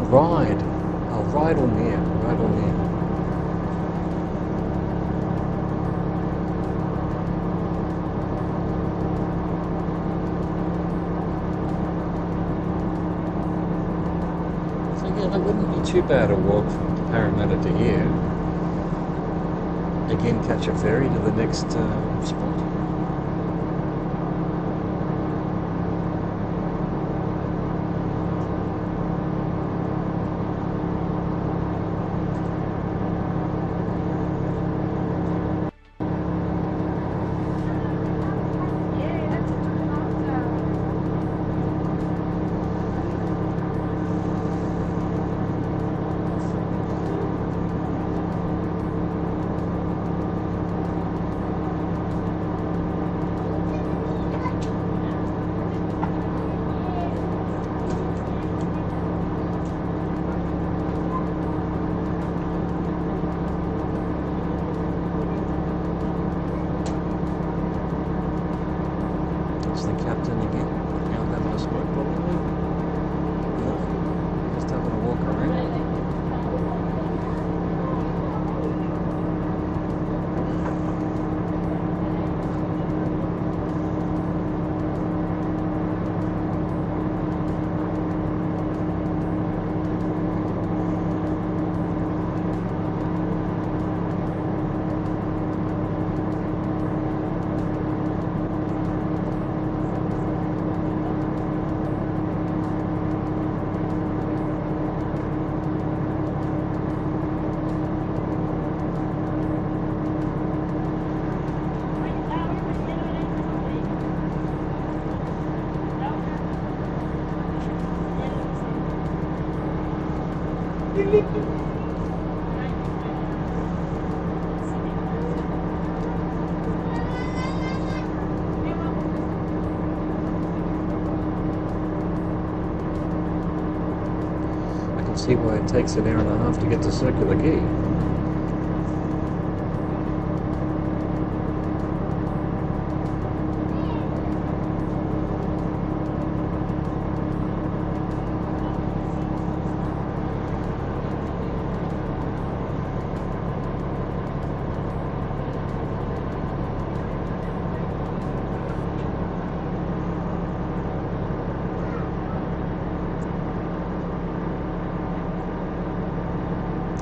Ride. Oh, ride or near. Ride or near. So yeah, that wouldn't be too bad a walk from Parramatta to here. Again, catch a ferry to the next spot. The captain again, out having a smoke probably. No, just having a walk around. I can see why it takes an hour and a half to get to Circular Quay.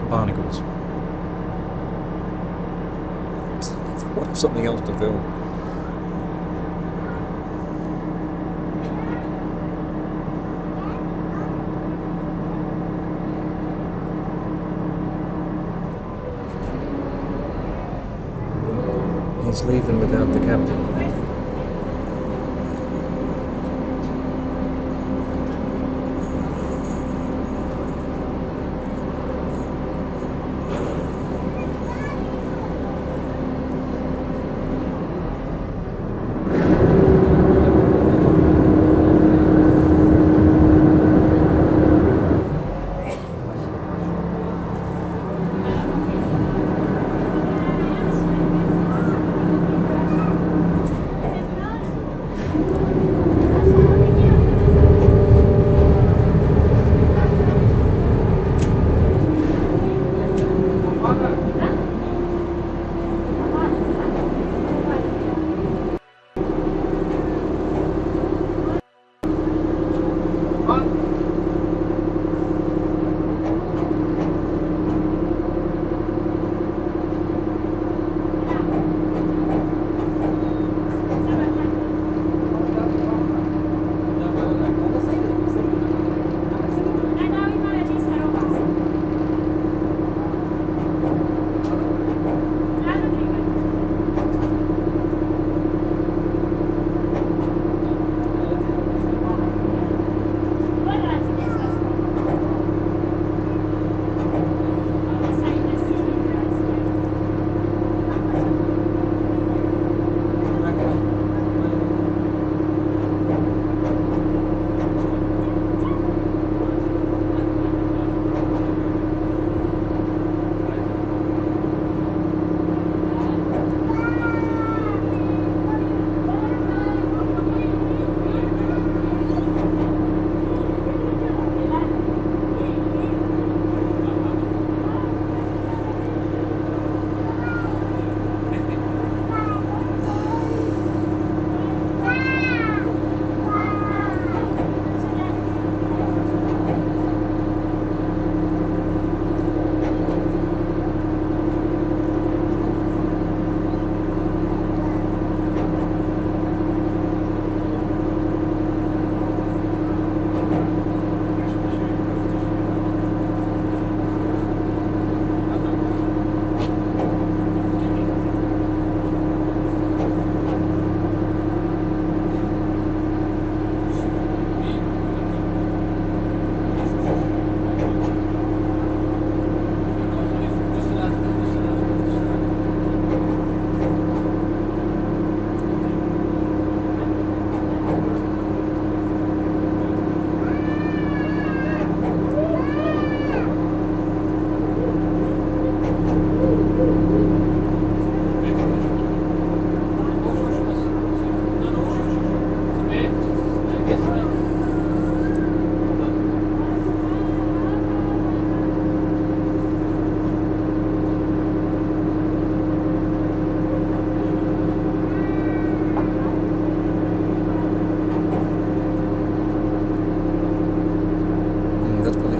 Barnacles. What if something else to film? He's leaving without the captain.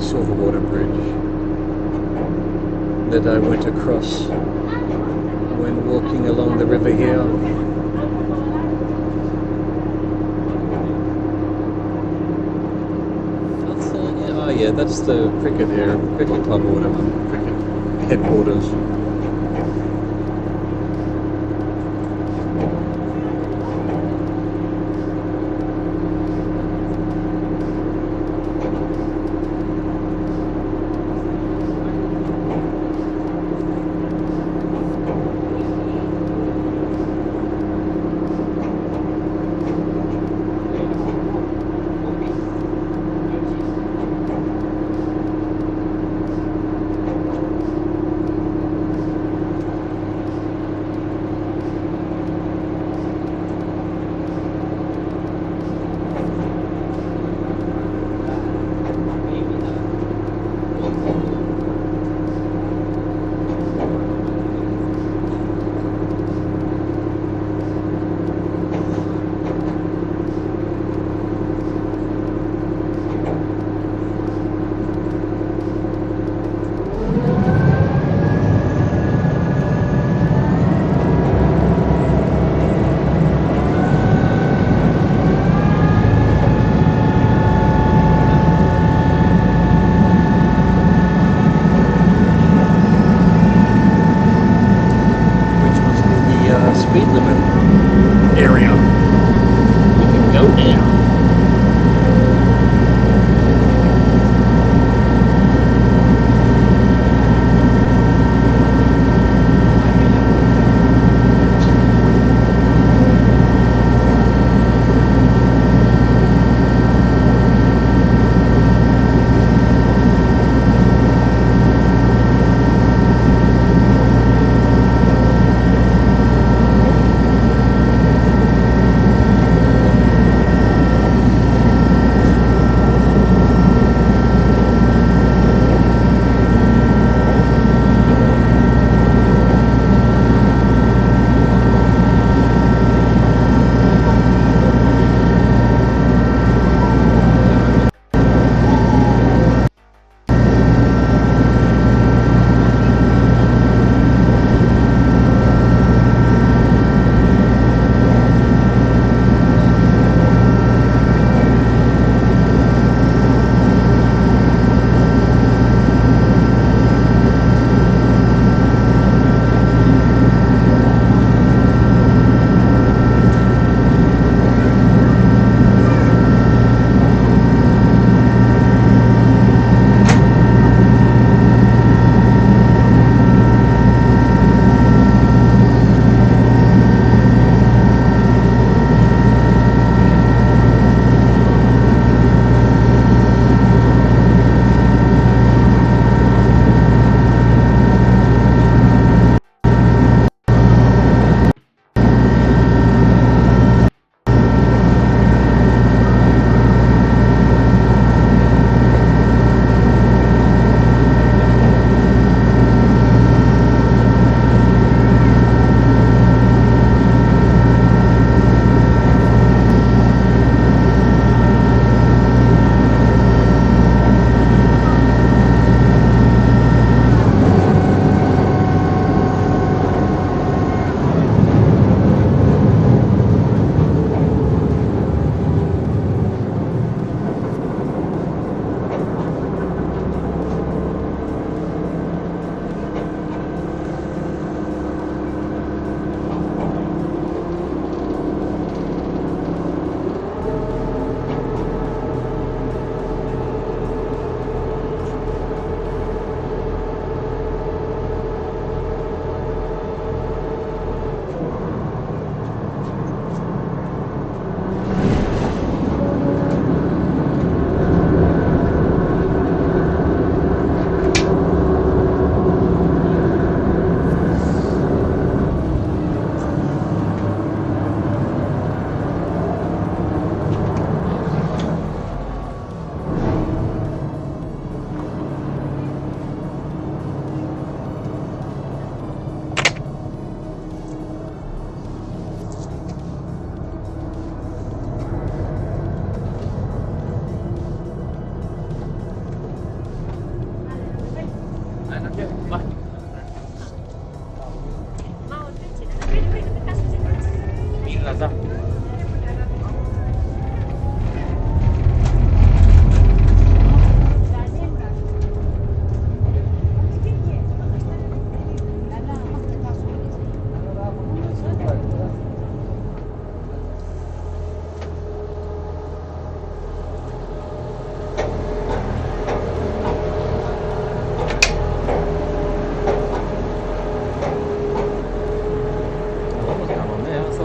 Silverwater Bridge that I went across when walking along the river here. Oh yeah, that's the cricket area, cricket club or whatever, cricket headquarters.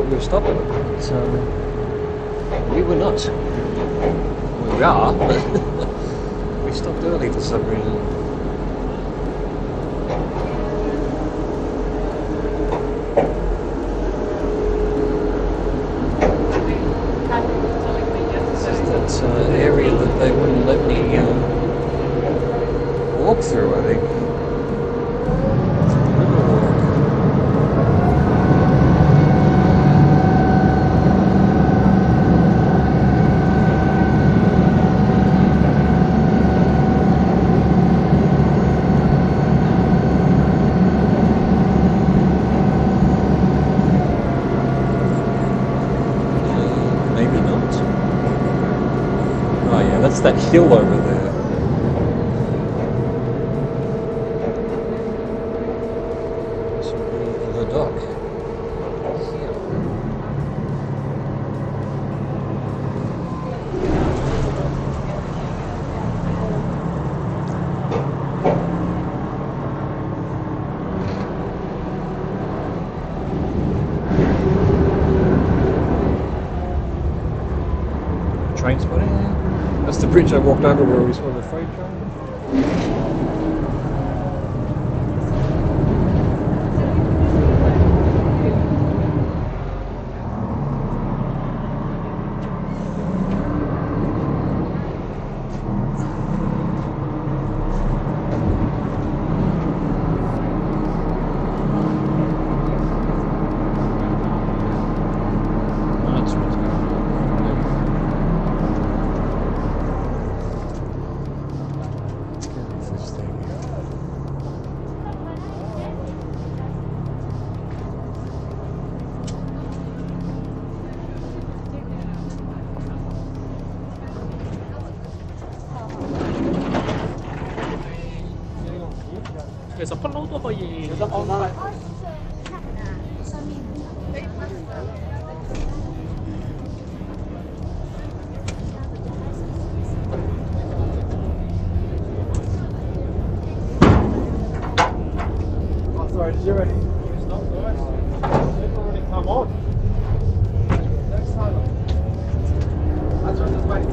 thought we were stopping, but we were not. We are, but we stopped early for some reason. This is that area that they wouldn't let me walk through, I think. That's that hill over there. The dock. Train spotting. That's the bridge I walked over where we saw the freight train. 그래서 폴로도 거의 online. Oh, sorry, did you already? It's not nice. It's already come on. Next time. That's right, just wait.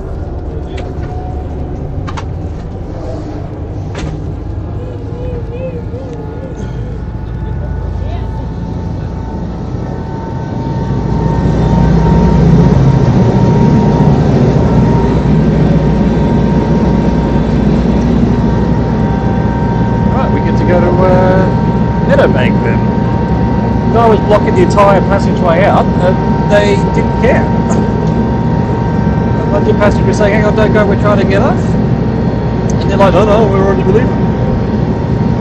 Bank then. The guy was blocking the entire passageway out and they didn't care. A bunch of passengers saying, hang on, don't go, we're trying to get off. And they're like, oh no, we're already leaving.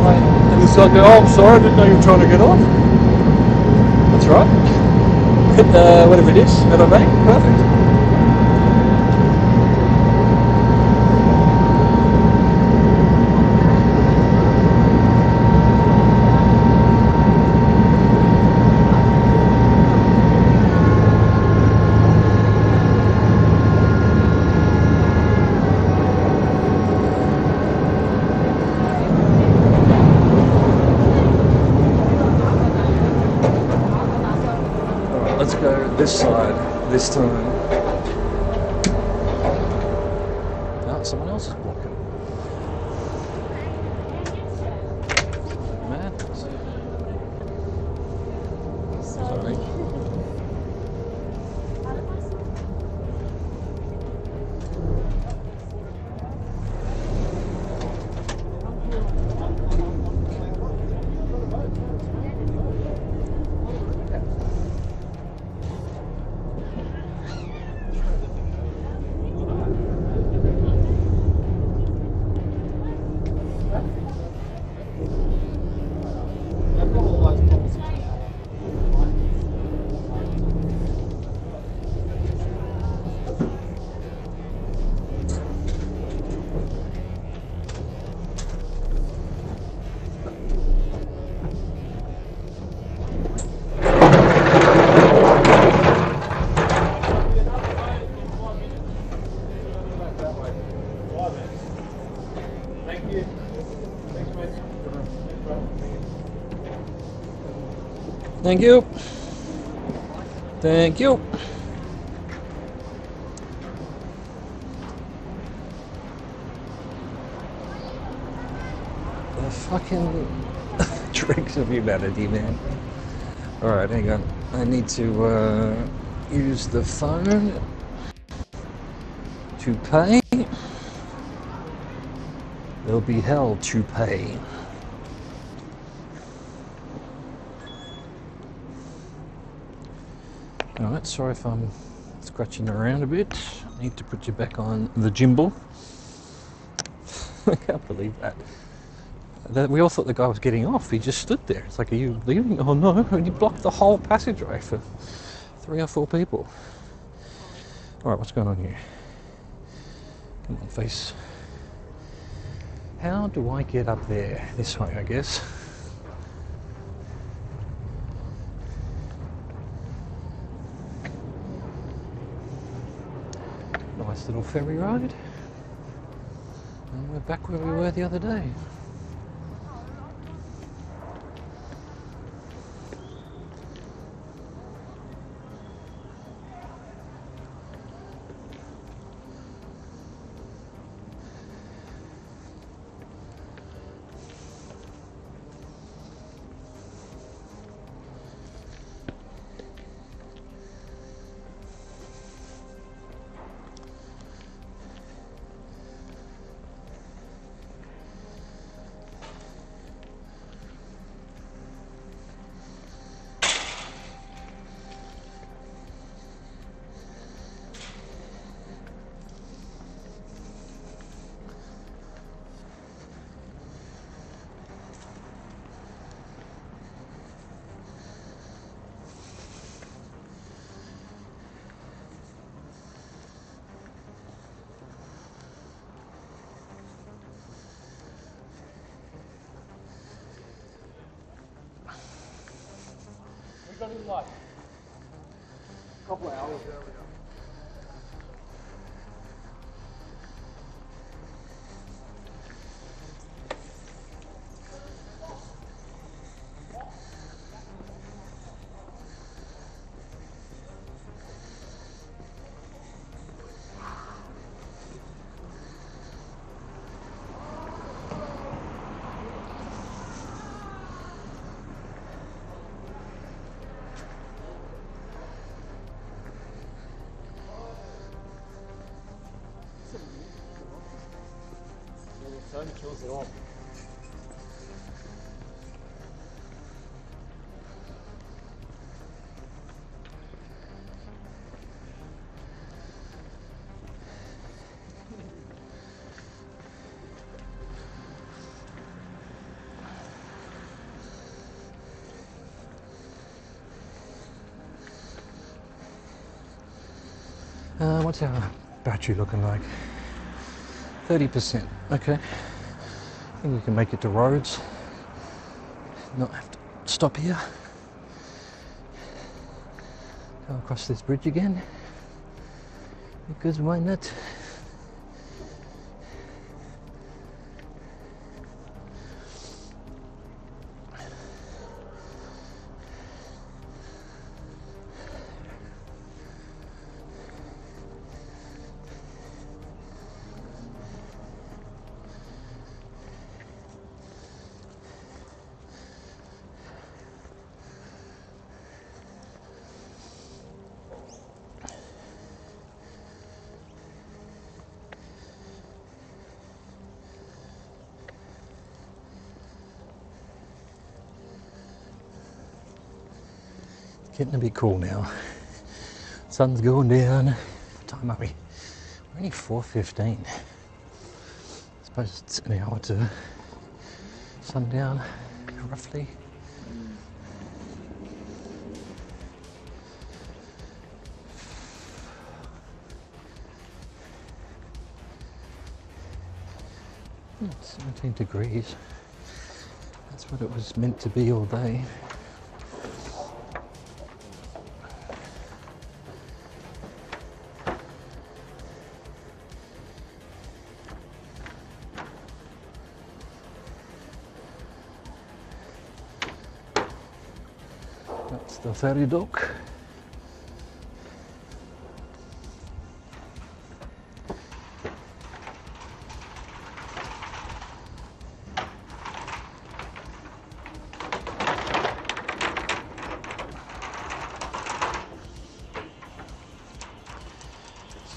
Right. And this guy goes, oh, I'm sorry, I didn't know you were trying to get off. That's right. Whatever it is, at a bank, perfect. Let's go this side this time. Oh, someone else is blocking. Madness. Sorry. Thank you. Thank you. The fucking dregs of humanity, man. Alright, hang on. I need to use the phone to pay. There'll be hell to pay. Alright, sorry if I'm scratching around a bit. I need to put you back on the gimbal. I can't believe that. We all thought the guy was getting off. He just stood there. It's like, are you leaving? Oh no, and you blocked the whole passageway for 3 or 4 people. Alright, what's going on here? Come on, face. How do I get up there? This way, I guess. Nice little ferry ride. And we're back where we were the other day. Got in like a couple of hours earlier. Kills it all. What's our battery looking like? 30%. Okay. I think we can make it to Rhodes. Not have to stop here. Go across this bridge again. Because why not? Getting a bit cool now. Sun's going down. What time are we? We're only 4:15. I suppose it's an hour to sundown, roughly. It's 17 degrees. That's what it was meant to be all day. That's the ferry dock.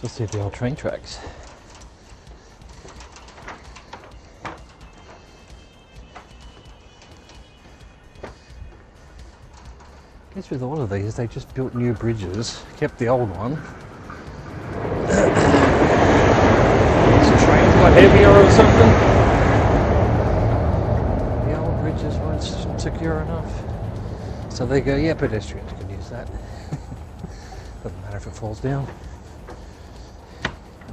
Let's see the old train tracks. I guess with all of these, they just built new bridges, kept the old one. Is the train got heavier or something? The old bridges weren't secure enough. So they go, yeah, pedestrians can use that. Doesn't matter if it falls down.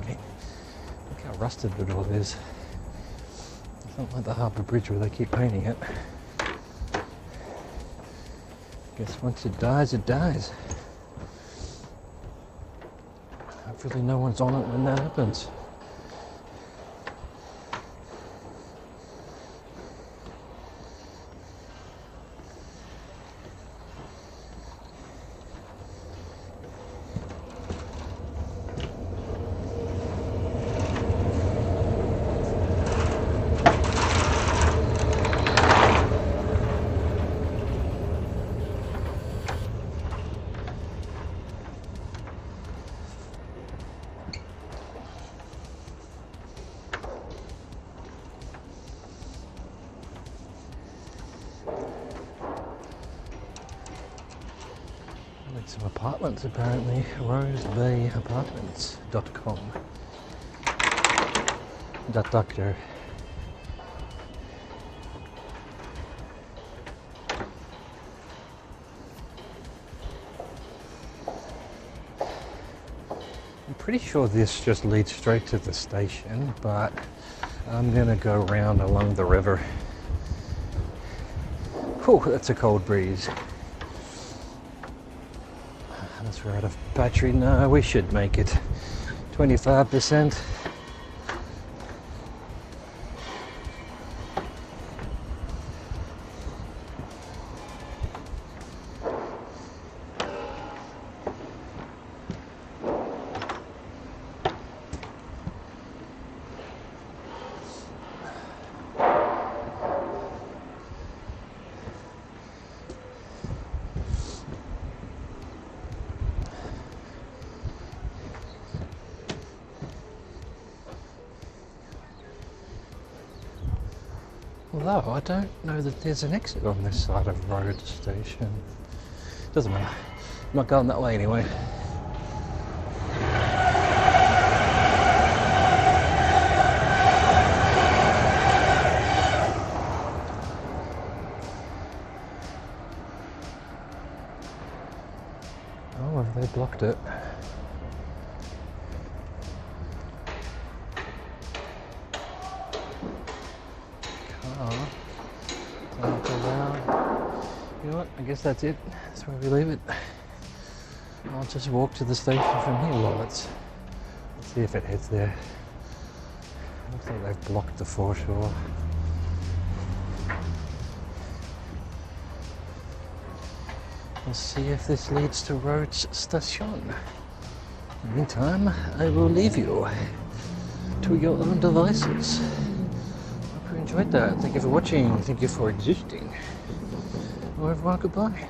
Okay. Look how rusted it all is. It's not like the Harbour Bridge where they keep painting it. Guess once it dies, it dies. Hopefully no one's on it when that happens. Some apartments apparently. rosebayapartments.com. .doctor. I'm pretty sure this just leads straight to the station, but I'm gonna go round along the river. Whew, that's a cold breeze. Unless we're out of battery. No, we should make it. 25%. Although I don't know that there's an exit on this side of Road Station. Doesn't matter. I'm not going that way anyway. Oh, have they blocked it? You know what, I guess that's it. That's where we leave it. I'll just walk to the station from here. Well, let's see if it heads there. Looks like they've blocked the foreshore. We'll see if this leads to Roads Station. In the meantime, I will leave you to your own devices. Hope you enjoyed that. Thank you for watching. Thank you for existing. Au revoir, goodbye.